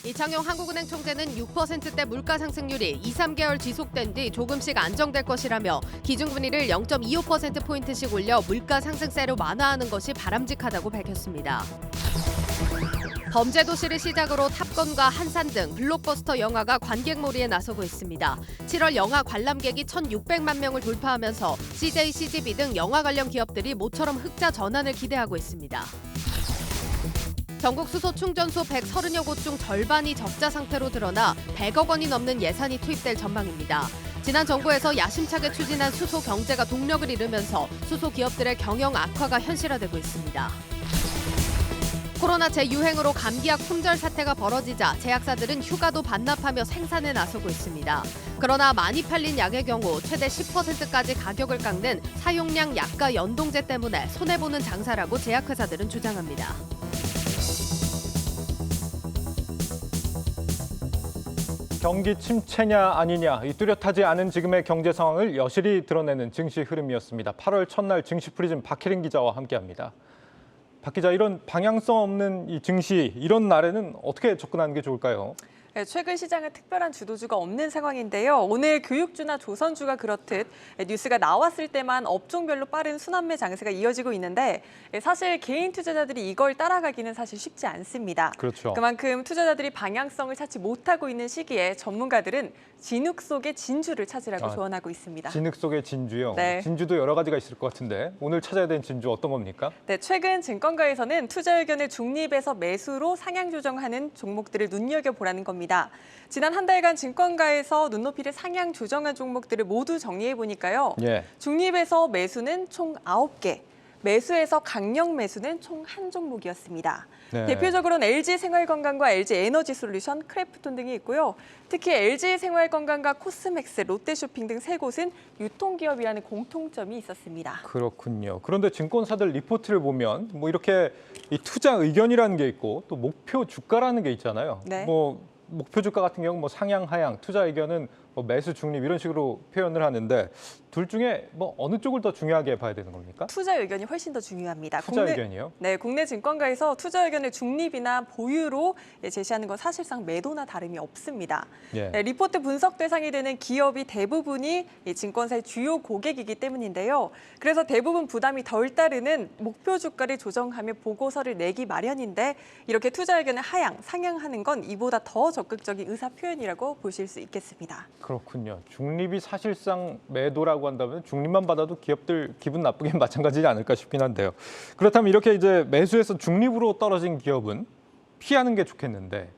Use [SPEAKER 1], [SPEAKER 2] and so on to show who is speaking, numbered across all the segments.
[SPEAKER 1] 이창용 한국은행 총재는 6%대 물가 상승률이 2~3개월 지속된 뒤 조금씩 안정될 것이라며 기준금리를 0.25%포인트씩 올려 물가 상승세를 완화하는 것이 바람직하다고 밝혔습니다. 범죄도시를 시작으로 탑건과 한산 등 블록버스터 영화가 관객몰이에 나서고 있습니다. 7월 영화 관람객이 1,600만 명을 돌파하면서 CJ, CGV 등 영화 관련 기업들이 모처럼 흑자 전환을 기대하고 있습니다. 전국 수소 충전소 130여 곳 중 절반이 적자 상태로 드러나 100억 원이 넘는 예산이 투입될 전망입니다. 지난 정부에서 야심차게 추진한 수소 경제가 동력을 잃으면서 수소 기업들의 경영 악화가 현실화되고 있습니다. 코로나 재유행으로 감기약 품절 사태가 벌어지자 제약사들은 휴가도 반납하며 생산에 나서고 있습니다. 그러나 많이 팔린 약의 경우 최대 10%까지 가격을 깎는 사용량 약가 연동제 때문에 손해보는 장사라고 제약회사들은 주장합니다.
[SPEAKER 2] 경기 침체냐 아니냐, 이 뚜렷하지 않은 지금의 경제 상황을 여실히 드러내는 증시 흐름이었습니다. 8월 첫날 증시 프리즘 박혜린 기자와 함께합니다. 박 기자, 이런 방향성 없는 이 증시, 이런 날에는 어떻게 접근하는 게 좋을까요?
[SPEAKER 3] 네, 최근 시장은 특별한 주도주가 없는 상황인데요. 오늘 교육주나 조선주가 그렇듯 뉴스가 나왔을 때만 업종별로 빠른 순환매 장세가 이어지고 있는데 사실 개인 투자자들이 이걸 따라가기는 사실 쉽지 않습니다.
[SPEAKER 2] 그렇죠.
[SPEAKER 3] 그만큼 투자자들이 방향성을 찾지 못하고 있는 시기에 전문가들은 진흙 속의 진주를 찾으라고 조언하고 있습니다.
[SPEAKER 2] 진흙 속의 진주요?
[SPEAKER 3] 네.
[SPEAKER 2] 진주도 여러 가지가 있을 것 같은데 오늘 찾아야 되는 진주 어떤 겁니까?
[SPEAKER 3] 네, 최근 증권가에서는 투자 의견을 중립에서 매수로 상향 조정하는 종목들을 눈여겨보라는 겁니다. 지난 한 달간 증권가에서 눈높이를 상향 조정한 종목들을 모두 정리해보니까요.
[SPEAKER 2] 예.
[SPEAKER 3] 중립에서 매수는 총 9개, 매수에서 강력 매수는 총 1종목이었습니다.
[SPEAKER 2] 네.
[SPEAKER 3] 대표적으로는 LG생활건강과 LG에너지솔루션, 크래프톤 등이 있고요. 특히 LG생활건강과 코스맥스, 롯데쇼핑 등 세 곳은 유통기업이라는 공통점이 있었습니다.
[SPEAKER 2] 그렇군요. 그런데 증권사들 리포트를 보면 뭐 이렇게 이 투자 의견이라는 게 있고 또 목표 주가라는 게 있잖아요.
[SPEAKER 3] 네.
[SPEAKER 2] 뭐 목표 주가 같은 경우 뭐 상향, 하향, 투자 의견은 뭐 매수, 중립 이런 식으로 표현을 하는데 둘 중에 뭐 어느 쪽을 더 중요하게 봐야 되는 겁니까?
[SPEAKER 3] 투자 의견이 훨씬 더 중요합니다.
[SPEAKER 2] 투자 의견이요?
[SPEAKER 3] 네, 국내 증권가에서 투자 의견을 중립이나 보유로 제시하는 건 사실상 매도나 다름이 없습니다.
[SPEAKER 2] 예.
[SPEAKER 3] 네, 리포트 분석 대상이 되는 기업이 대부분이 이 증권사의 주요 고객이기 때문인데요. 그래서 대부분 부담이 덜 따르는 목표 주가를 조정하며 보고서를 내기 마련인데 이렇게 투자 의견을 하향, 상향하는 건 이보다 더 적극적인 의사 표현이라고 보실 수 있겠습니다.
[SPEAKER 2] 그렇군요. 중립이 사실상 매도라고 한다면 중립만 받아도 기업들 기분 나쁘긴 마찬가지지 않을까 싶긴 한데요. 그렇다면 이렇게 이제 매수해서 중립으로 떨어진 기업은 피하는 게 좋겠는데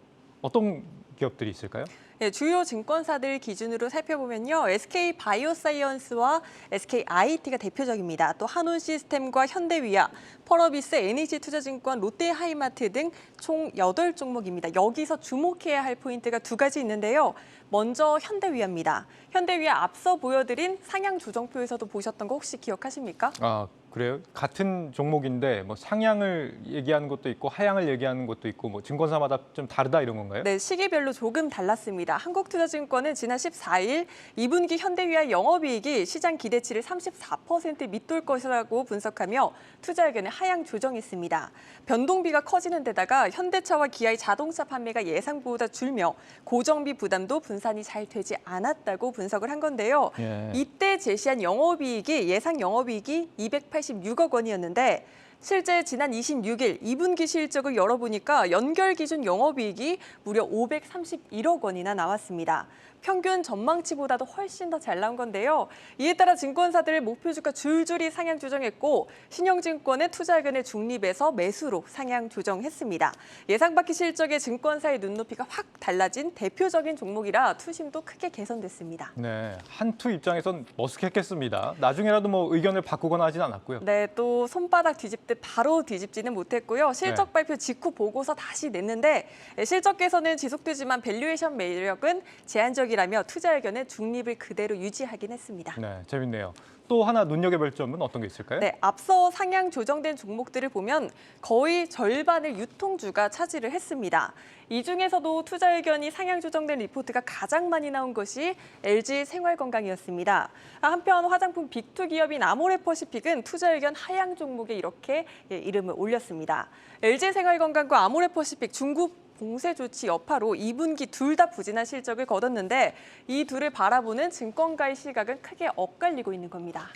[SPEAKER 2] 어떤 기업들이 있을까요?
[SPEAKER 3] 네, 주요 증권사들 기준으로 살펴보면요. SK바이오사이언스와 SKIT가 대표적입니다. 또 한온시스템과 현대위아, 펄어비스, NH투자증권, 롯데하이마트 등 총 8종목입니다. 여기서 주목해야 할 포인트가 두 가지 있는데요. 먼저 현대위아입니다. 현대위아 앞서 보여드린 상향 조정표에서도 보셨던 거 혹시 기억하십니까?
[SPEAKER 2] 아, 그래요? 같은 종목인데 뭐 상향을 얘기하는 것도 있고 하향을 얘기하는 것도 있고 뭐 증권사마다 좀 다르다 이런 건가요?
[SPEAKER 3] 네, 시기별로 조금 달랐습니다. 한국투자증권은 지난 14일 2분기 현대위아 영업이익이 시장 기대치를 34% 밑돌 것이라고 분석하며 투자 의견을 하향 조정했습니다. 변동비가 커지는 데다가 현대차와 기아의 자동차 판매가 예상보다 줄며 고정비 부담도 분산이 잘 되지 않았다고 분석을 한 건데요.
[SPEAKER 2] 예.
[SPEAKER 3] 이때 제시한 영업이익이 예상 영업이익이 286억 원이었는데 실제 지난 26일 2분기 실적을 열어보니까 연결 기준 영업이익이 무려 531억 원이나 나왔습니다. 평균 전망치보다도 훨씬 더 잘 나온 건데요. 이에 따라 증권사들 목표 주가 줄줄이 상향 조정했고 신영증권은 투자 의견을 중립에서 매수로 상향 조정했습니다. 예상 밖의 실적에 증권사의 눈높이가 확 달라진 대표적인 종목이라 투심도 크게 개선됐습니다.
[SPEAKER 2] 네, 한투 입장에선 머쓱했겠습니다. 나중에라도 뭐 의견을 바꾸거나 하진 않았고요.
[SPEAKER 3] 네, 또 손바닥 뒤집듯 바로 뒤집지는 못했고요. 실적 발표 직후 보고서 다시 냈는데 실적 개선은 지속되지만 밸류에이션 매력은 제한적이라며 투자 의견은 중립을 그대로 유지하긴 했습니다.
[SPEAKER 2] 네, 재밌네요. 또 하나 눈여겨볼 점은 어떤 게 있을까요?
[SPEAKER 3] 네, 앞서 상향 조정된 종목들을 보면 거의 절반을 유통주가 차지를 했습니다. 이 중에서도 투자 의견이 상향 조정된 리포트가 가장 많이 나온 것이 LG생활건강이었습니다. 한편 화장품 빅2 기업인 아모레퍼시픽은 투자 의견 하향 종목에 이렇게 이름을 올렸습니다. LG생활건강과 아모레퍼시픽 중국 공세 조치 여파로 2분기 둘 다 부진한 실적을 거뒀는데 이 둘을 바라보는 증권가의 시각은 크게 엇갈리고 있는 겁니다.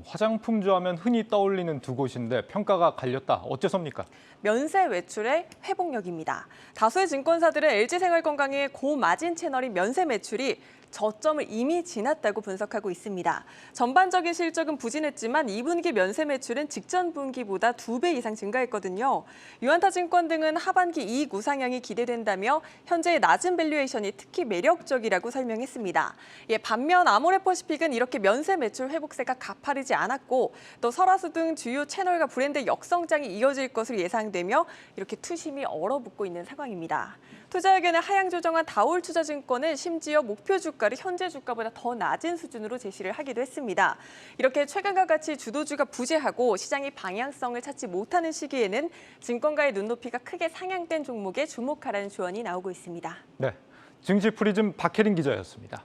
[SPEAKER 2] 화장품주 하면 흔히 떠올리는 두 곳인데 평가가 갈렸다. 어째서입니까?
[SPEAKER 3] 면세 매출의 회복력입니다. 다수의 증권사들은 LG생활건강의 고마진 채널인 면세 매출이 저점을 이미 지났다고 분석하고 있습니다. 전반적인 실적은 부진했지만 2분기 면세 매출은 직전 분기보다 2배 이상 증가했거든요. 유한타증권 등은 하반기 이익 우상향이 기대된다며 현재의 낮은 밸류에이션이 특히 매력적이라고 설명했습니다. 반면 아모레퍼시픽은 이렇게 면세 매출 회복세가 가파르지 않았고 또 설화수 등 주요 채널과 브랜드 역성장이 이어질 것으로 예상되며 이렇게 투심이 얼어붙고 있는 상황입니다. 투자 의견을 하향 조정한 다올투자증권은 심지어 목표 주가를 현재 주가보다 더 낮은 수준으로 제시를 하기도 했습니다. 이렇게 최근과 같이 주도주가 부재하고 시장이 방향성을 찾지 못하는 시기에는 증권가의 눈높이가 크게 상향된 종목에 주목하라는 조언이 나오고 있습니다.
[SPEAKER 2] 네, 증시 프리즘 박혜린 기자였습니다.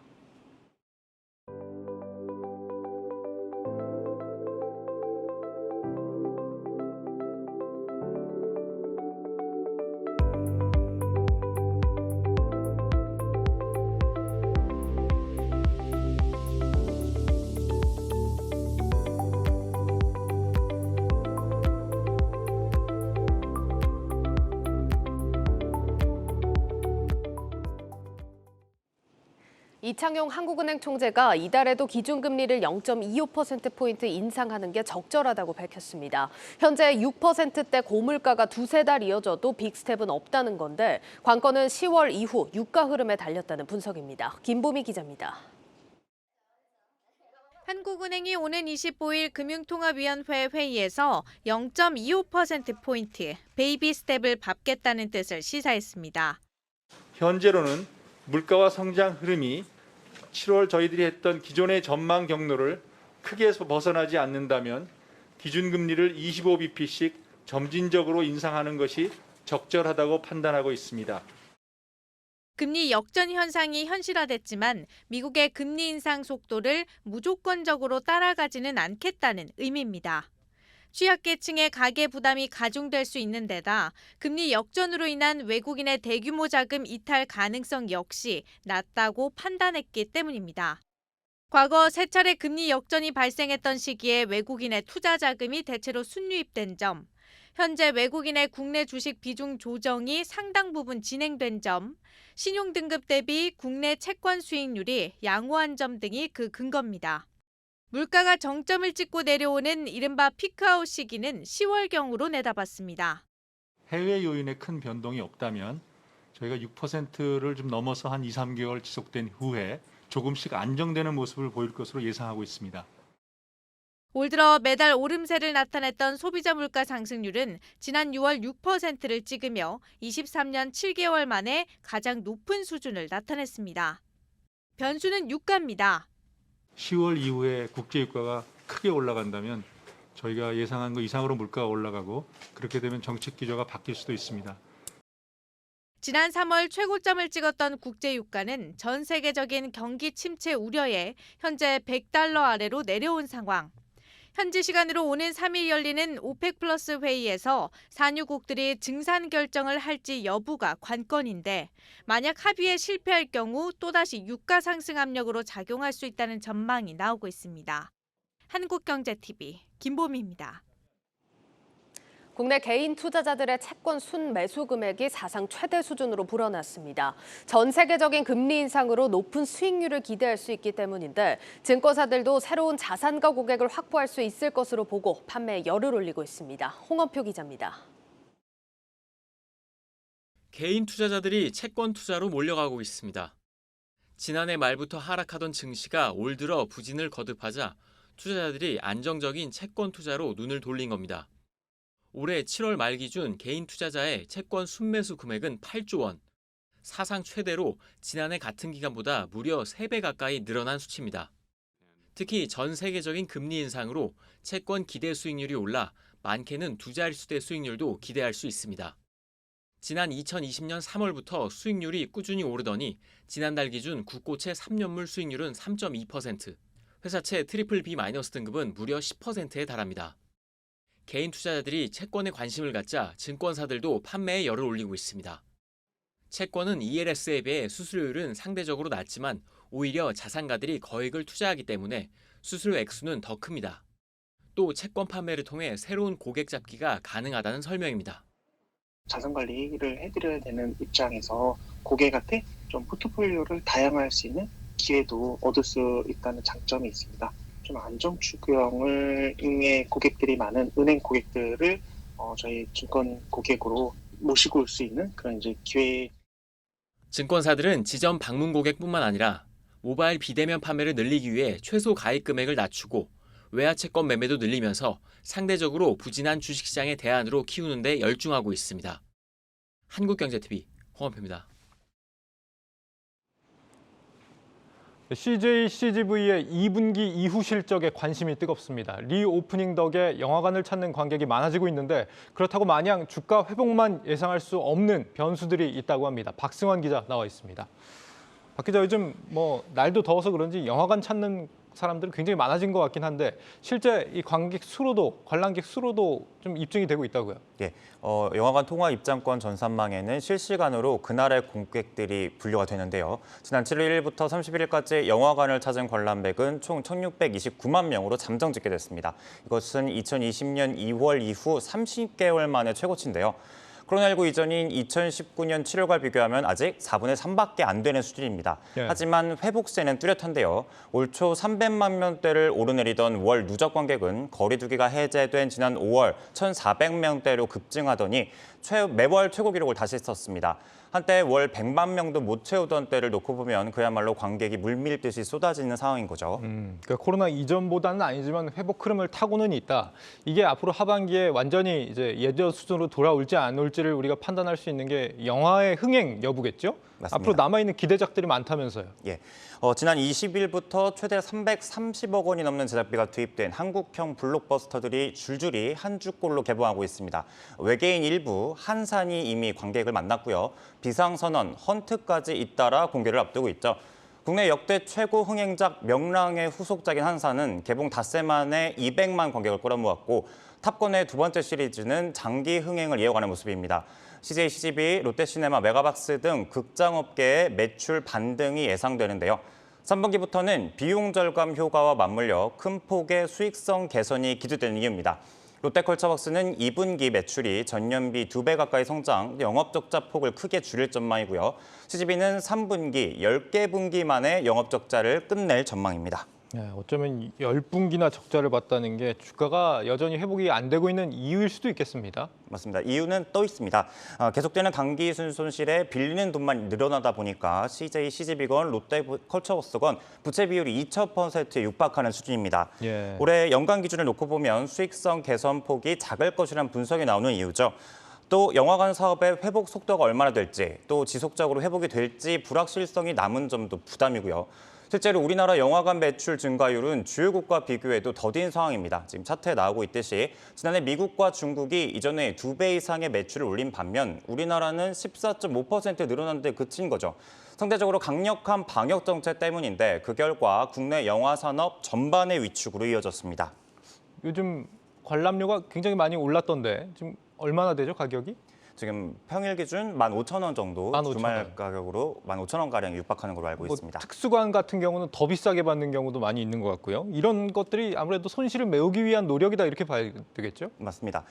[SPEAKER 1] 이창용 한국은행 총재가 이달에도 기준금리를 0.25%포인트 인상하는 게 적절하다고 밝혔습니다. 현재 6%대 고물가가 두세 달 이어져도 빅스텝은 없다는 건데 관건은 10월 이후 유가 흐름에 달렸다는 분석입니다. 김보미 기자입니다.
[SPEAKER 4] 한국은행이 오는 25일 금융통합위원회 회의에서 0.25%포인트 베이비 스텝을 밟겠다는 뜻을 시사했습니다.
[SPEAKER 5] 현재로는 물가와 성장 흐름이 7월 저희들이 했던 기존의 전망 경로를 크게 벗어나지 않는다면 기준금리를 25bp씩 점진적으로 인상하는 것이 적절하다고 판단하고 있습니다.
[SPEAKER 4] 금리 역전 현상이 현실화됐지만 미국의 금리 인상 속도를 무조건적으로 따라가지는 않겠다는 의미입니다. 취약계층의 가계 부담이 가중될 수 있는 데다 금리 역전으로 인한 외국인의 대규모 자금 이탈 가능성 역시 낮다고 판단했기 때문입니다. 과거 세 차례 금리 역전이 발생했던 시기에 외국인의 투자 자금이 대체로 순유입된 점, 현재 외국인의 국내 주식 비중 조정이 상당 부분 진행된 점, 신용등급 대비 국내 채권 수익률이 양호한 점 등이 그 근거입니다. 물가가 정점을 찍고 내려오는 이른바 피크아웃 시기는 10월경으로 내다봤습니다.
[SPEAKER 5] 해외 요인에 큰 변동이 없다면 저희가 6%를 좀 넘어서 한 2, 3개월 지속된 후에 조금씩 안정되는 모습을 보일 것으로 예상하고 있습니다.
[SPEAKER 4] 올 들어 매달 오름세를 나타냈던 소비자 물가 상승률은 지난 6월 6%를 찍으며 23년 7개월 만에 가장 높은 수준을 나타냈습니다. 변수는 유가입니다.
[SPEAKER 5] 10월 이후에 국제유가가 크게 올라간다면 저희가 예상한 것 이상으로 물가가 올라가고 그렇게 되면 정책 기조가 바뀔 수도 있습니다.
[SPEAKER 4] 지난 3월 최고점을 찍었던 국제유가는 전 세계적인 경기 침체 우려에 현재 $100 아래로 내려온 상황. 현지 시간으로 오는 3일 열리는 오펙 플러스 회의에서 산유국들이 증산 결정을 할지 여부가 관건인데 만약 합의에 실패할 경우 또다시 유가 상승 압력으로 작용할 수 있다는 전망이 나오고 있습니다. 한국경제TV 김보미입니다.
[SPEAKER 1] 국내 개인 투자자들의 채권 순매수 금액이 사상 최대 수준으로 불어났습니다. 전 세계적인 금리 인상으로 높은 수익률을 기대할 수 있기 때문인데 증권사들도 새로운 자산가 고객을 확보할 수 있을 것으로 보고 판매에 열을 올리고 있습니다. 홍원표 기자입니다.
[SPEAKER 6] 개인 투자자들이 채권 투자로 몰려가고 있습니다. 지난해 말부터 하락하던 증시가 올 들어 부진을 거듭하자 투자자들이 안정적인 채권 투자로 눈을 돌린 겁니다. 올해 7월 말 기준 개인 투자자의 채권 순매수 금액은 8조 원, 사상 최대로 지난해 같은 기간보다 무려 3배 가까이 늘어난 수치입니다. 특히 전 세계적인 금리 인상으로 채권 기대 수익률이 올라 많게는 두 자릿수대 수익률도 기대할 수 있습니다. 지난 2020년 3월부터 수익률이 꾸준히 오르더니 지난달 기준 국고채 3년물 수익률은 3.2%, 회사채 BBB- 등급은 무려 10%에 달합니다. 개인 투자자들이 채권에 관심을 갖자 증권사들도 판매에 열을 올리고 있습니다. 채권은 ELS에 비해 수수료율은 상대적으로 낮지만 오히려 자산가들이 거액을 투자하기 때문에 수수료 액수는 더 큽니다. 또 채권 판매를 통해 새로운 고객 잡기가 가능하다는 설명입니다.
[SPEAKER 7] 자산 관리를 해드려야 되는 입장에서 고객한테 좀 포트폴리오를 다양화할 수 있는 기회도 얻을 수 있다는 장점이 있습니다. 좀 안정 추구형의 고객들이 많은 은행 고객들을 저희 증권 고객으로 모시고 올 수 있는 그런 이제 기회.
[SPEAKER 6] 증권사들은 지점 방문 고객뿐만 아니라 모바일 비대면 판매를 늘리기 위해 최소 가입 금액을 낮추고 외화 채권 매매도 늘리면서 상대적으로 부진한 주식시장의 대안으로 키우는 데 열중하고 있습니다. 한국경제TV 홍원표입니다.
[SPEAKER 2] CJ CGV의 2분기 이후 실적에 관심이 뜨겁습니다. 리오프닝 덕에 영화관을 찾는 관객이 많아지고 있는데 그렇다고 마냥 주가 회복만 예상할 수 없는 변수들이 있다고 합니다. 박승환 기자 나와 있습니다. 박 기자, 요즘 날도 더워서 그런지 영화관 찾는 사람들은 굉장히 많아진 것 같긴 한데 실제 이 관객 수로도 관람객 수로도 좀 입증이 되고 있다고요?
[SPEAKER 8] 예, 영화관 통화 입장권 전산망에는 실시간으로 그날의 고객들이 분류가 되는데요. 지난 7월 1일부터 31일까지 영화관을 찾은 관람객은 총 1,629만 명으로 잠정 집계 됐습니다. 이것은 2020년 2월 이후 30개월 만에 최고치인데요. 코로나19 이전인 2019년 7월과 비교하면 아직 4분의 3밖에 안 되는 수준입니다.
[SPEAKER 2] 예.
[SPEAKER 8] 하지만 회복세는 뚜렷한데요. 올 초 300만 명대를 오르내리던 월 누적 관객은 거리두기가 해제된 지난 5월 1,400명대로 급증하더니 매월 최고 기록을 다시 썼습니다. 한때 월 100만 명도 못 채우던 때를 놓고 보면 그야말로 관객이 물밀듯이 쏟아지는 상황인 거죠.
[SPEAKER 2] 그러니까 코로나 이전보다는 아니지만 회복 흐름을 타고는 있다. 이게 앞으로 하반기에 완전히 이제 예전 수준으로 돌아올지 안 올지를 우리가 판단할 수 있는 게 영화의 흥행 여부겠죠?
[SPEAKER 8] 맞습니다.
[SPEAKER 2] 앞으로 남아있는 기대작들이 많다면서요.
[SPEAKER 8] 예, 지난 20일부터 최대 330억 원이 넘는 제작비가 투입된 한국형 블록버스터들이 줄줄이 한 주꼴로 개봉하고 있습니다. 외계인 일부, 한산이 이미 관객을 만났고요. 비상선언, 헌트까지 잇따라 공개를 앞두고 있죠. 국내 역대 최고 흥행작 명랑의 후속작인 한산은 개봉 닷새 만에 200만 관객을 끌어모았고 탑건의 두 번째 시리즈는 장기 흥행을 이어가는 모습입니다. CJ CGV, 롯데시네마, 메가박스 등 극장업계의 매출 반등이 예상되는데요. 3분기부터는 비용 절감 효과와 맞물려 큰 폭의 수익성 개선이 기대되는 이유입니다. 롯데컬처웍스는 2분기 매출이 전년비 2배 가까이 성장, 영업적자 폭을 크게 줄일 전망이고요. CGV는 3분기 10개 분기 만에 영업적자를 끝낼 전망입니다.
[SPEAKER 2] 네, 어쩌면 10분기나 적자를 봤다는 게 주가가 여전히 회복이 안 되고 있는 이유일 수도 있겠습니다.
[SPEAKER 8] 맞습니다. 이유는 또 있습니다. 계속되는 단기 손실에 빌리는 돈만 늘어나다 보니까 CJ, CGV건, 롯데컬처웍스건 부채 비율이 2,000%에 육박하는 수준입니다.
[SPEAKER 2] 예.
[SPEAKER 8] 올해 연간 기준을 놓고 보면 수익성 개선 폭이 작을 것이라는 분석이 나오는 이유죠. 또 영화관 사업의 회복 속도가 얼마나 될지, 또 지속적으로 회복이 될지 불확실성이 남은 점도 부담이고요. 실제로 우리나라 영화관 매출 증가율은 주요국과 비교해도 더딘 상황입니다. 지금 차트에 나오고 있듯이 지난해 미국과 중국이 이전에 2배 이상의 매출을 올린 반면 우리나라는 14.5% 늘어난 데 그친 거죠. 상대적으로 강력한 방역 정책 때문인데 그 결과 국내 영화 산업 전반의 위축으로 이어졌습니다.
[SPEAKER 2] 요즘 관람료가 굉장히 많이 올랐던데 지금 얼마나 되죠, 가격이?
[SPEAKER 8] 지금 평일 기준 15,000원 정도
[SPEAKER 2] 15,000원.
[SPEAKER 8] 주말 가격으로 15,000원가량 육박하는 걸로 알고 있습니다.
[SPEAKER 2] 특수관 같은 경우는 더 비싸게 받는 경우도 많이 있는 것 같고요. 이런 것들이 아무래도 손실을 메우기 위한 노력이다 이렇게 봐야 되겠죠?
[SPEAKER 8] 맞습니다.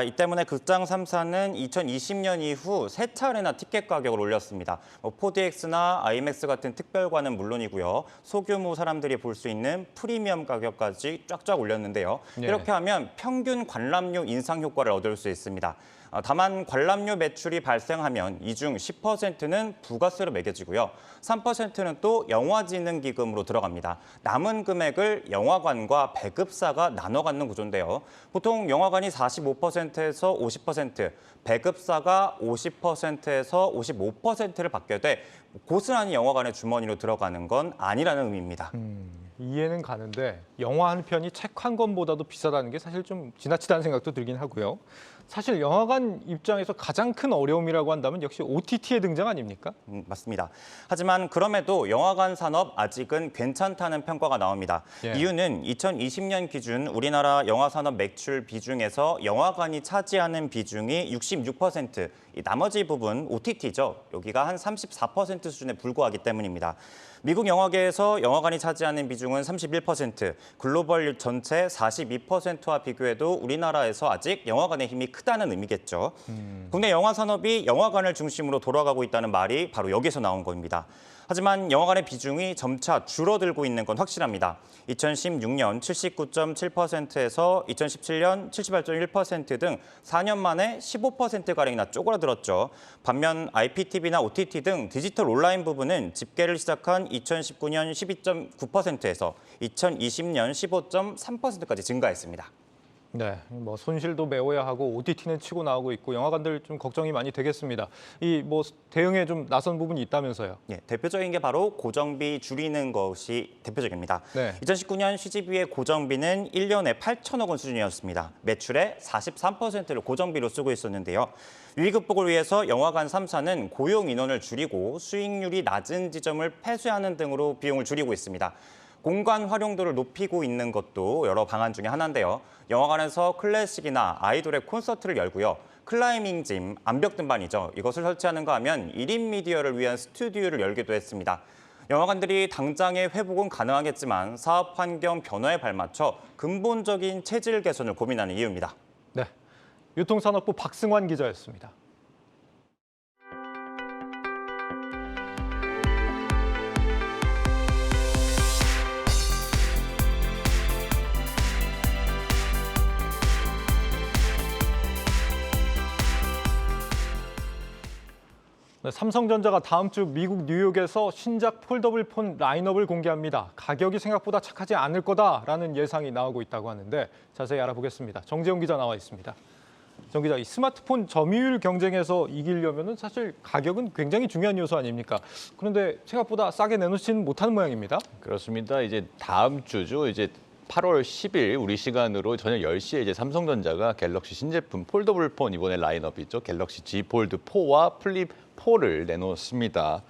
[SPEAKER 8] 이 때문에 극장 3사는 2020년 이후 3차례나 티켓 가격을 올렸습니다. 4DX나 IMAX 같은 특별관은 물론이고요. 소규모 사람들이 볼 수 있는 프리미엄 가격까지 쫙쫙 올렸는데요.
[SPEAKER 2] 네.
[SPEAKER 8] 이렇게 하면 평균 관람료 인상 효과를 얻을 수 있습니다. 다만 관람료 매출이 발생하면 이 중 10%는 부가세로 매겨지고요. 3%는 또 영화진흥기금으로 들어갑니다. 남은 금액을 영화관과 배급사가 나눠 갖는 구조인데요. 보통 영화관이 45%에서 50%, 배급사가 50%에서 55%를 받게 돼 고스란히 영화관의 주머니로 들어가는 건 아니라는 의미입니다.
[SPEAKER 2] 이해는 가는데 영화 한 편이 책 한 권보다도 비싸다는 게 사실 좀 지나치다는 생각도 들긴 하고요. 사실 영화관 입장에서 가장 큰 어려움이라고 한다면 역시 OTT의 등장 아닙니까?
[SPEAKER 8] 맞습니다. 하지만 그럼에도 영화관 산업 아직은 괜찮다는 평가가 나옵니다.
[SPEAKER 2] 예.
[SPEAKER 8] 이유는 2020년 기준 우리나라 영화 산업 매출 비중에서 영화관이 차지하는 비중이 66%, 이 나머지 부분 OTT죠. 여기가 한 34% 수준에 불과하기 때문입니다. 미국 영화계에서 영화관이 차지하는 비중은 31%, 글로벌 전체 42%와 비교해도 우리나라에서 아직 영화관의 힘이 크다는 의미겠죠. 국내 영화 산업이 영화관을 중심으로 돌아가고 있다는 말이 바로 여기서 나온 겁니다. 하지만 영화관의 비중이 점차 줄어들고 있는 건 확실합니다. 2016년 79.7%에서 2017년 78.1% 등 4년 만에 15%가량이나 쪼그라들었죠. 반면 IPTV나 OTT 등 디지털 온라인 부분은 집계를 시작한 2019년 12.9%에서 2020년 15.3%까지 증가했습니다.
[SPEAKER 2] 네, 뭐 손실도 메워야 하고 OTT는 치고 나오고 있고 영화관들 좀 걱정이 많이 되겠습니다. 이 뭐 대응에 좀 나선 부분이 있다면서요?
[SPEAKER 8] 예, 대표적인 게 바로 고정비 줄이는 것이 대표적입니다.
[SPEAKER 2] 네.
[SPEAKER 8] 2019년 CGV의 고정비는 1년에 8천억 원 수준이었습니다. 매출의 43%를 고정비로 쓰고 있었는데요. 위기 극복을 위해서 영화관 3사는 고용 인원을 줄이고 수익률이 낮은 지점을 폐쇄하는 등으로 비용을 줄이고 있습니다. 공간 활용도를 높이고 있는 것도 여러 방안 중에 하나인데요. 영화관에서 클래식이나 아이돌의 콘서트를 열고요. 클라이밍 짐, 암벽 등반이죠. 이것을 설치하는가 하면 1인 미디어를 위한 스튜디오를 열기도 했습니다. 영화관들이 당장의 회복은 가능하겠지만 사업 환경 변화에 발맞춰 근본적인 체질 개선을 고민하는 이유입니다.
[SPEAKER 2] 네, 유통산업부 박승환 기자였습니다. 네, 삼성전자가 다음 주 미국 뉴욕에서 신작 폴더블 폰 라인업을 공개합니다. 가격이 생각보다 착하지 않을 거다라는 예상이 나오고 있다고 하는데 자세히 알아보겠습니다. 정재훈 기자 나와 있습니다. 정 기자, 이 스마트폰 점유율 경쟁에서 이기려면 사실 가격은 굉장히 중요한 요소 아닙니까? 그런데 생각보다 싸게 내놓지는 못하는 모양입니다.
[SPEAKER 9] 그렇습니다. 이제 다음 주죠. 이제 8월 10일 우리 시간으로 저녁 10시에 이제 삼성전자가 갤럭시 신제품 폴더블 폰 이번에 라인업이 있죠. 갤럭시 Z 폴드 4와 플립 4를 내놓습니다.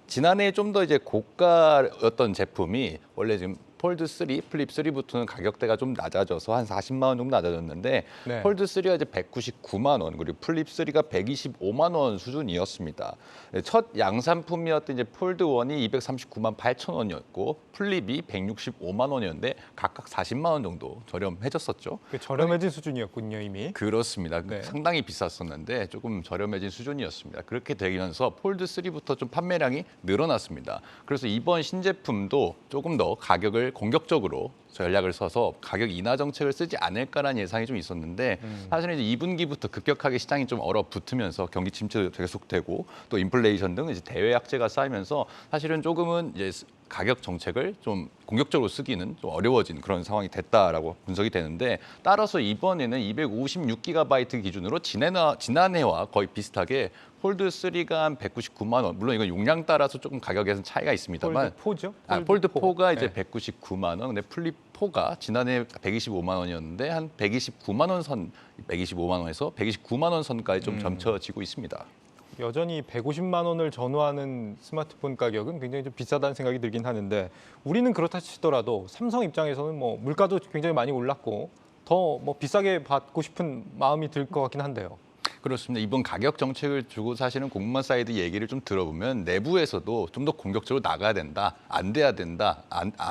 [SPEAKER 9] 지난해 좀 더 이제 고가였던 제품이 원래 지금 폴드 3, 플립 3부터는 가격대가 좀 낮아져서 한 40만 원 정도 낮아졌는데
[SPEAKER 2] 네.
[SPEAKER 9] 폴드 3가 이제 199만 원, 그리고 플립 3가 125만 원 수준이었습니다. 첫 양산품이었던 이제 폴드 1이 239만 8천 원이었고 플립이 165만 원이었는데 각각 40만 원 정도 저렴해졌었죠.
[SPEAKER 2] 저렴해진 수준이었군요, 이미.
[SPEAKER 9] 그렇습니다.
[SPEAKER 2] 네.
[SPEAKER 9] 상당히 비쌌었는데 조금 저렴해진 수준이었습니다. 그렇게 되면서 폴드 3부터 좀 판매량이 늘어났습니다. 그래서 이번 신제품도 조금 더 가격을 공격적으로 전략을 써서 가격 인하 정책을 쓰지 않을까라는 예상이 좀 있었는데 사실은 이제 2분기부터 급격하게 시장이 좀 얼어붙으면서 경기 침체도 계속되고 또 인플레이션 등 이제 대외 악재가 쌓이면서 사실은 조금은 이제 가격 정책을 좀 공격적으로 쓰기는 좀 어려워진 그런 상황이 됐다라고 분석이 되는데 따라서 이번에는 256GB 기준으로 지난해와 거의 비슷하게 폴드 3가 한 199만 원. 물론 이건 용량 따라서 조금 가격에는 차이가 있습니다만
[SPEAKER 2] 폴드 4죠?
[SPEAKER 9] 폴드 4가 이제
[SPEAKER 2] 네.
[SPEAKER 9] 199만 원. 근데 플립 4가 지난해 125만 원이었는데 한 129만 원 선, 125만 원에서 129만 원 선까지 좀 점쳐지고 있습니다.
[SPEAKER 2] 여전히 150만 원을 전후하는 스마트폰 가격은 굉장히 좀 비싸다는 생각이 들긴 하는데 우리는 그렇다 치더라도 삼성 입장에서는 뭐 물가도 굉장히 많이 올랐고 더 뭐 비싸게 받고 싶은 마음이 들 것 같긴 한데요.
[SPEAKER 9] 그렇습니다. 이번 가격 정책을 두고 사실은 공무원 사이드 얘기를 좀 들어보면 내부에서도 좀 더 공격적으로 나가야 된다, 안 돼야 된다,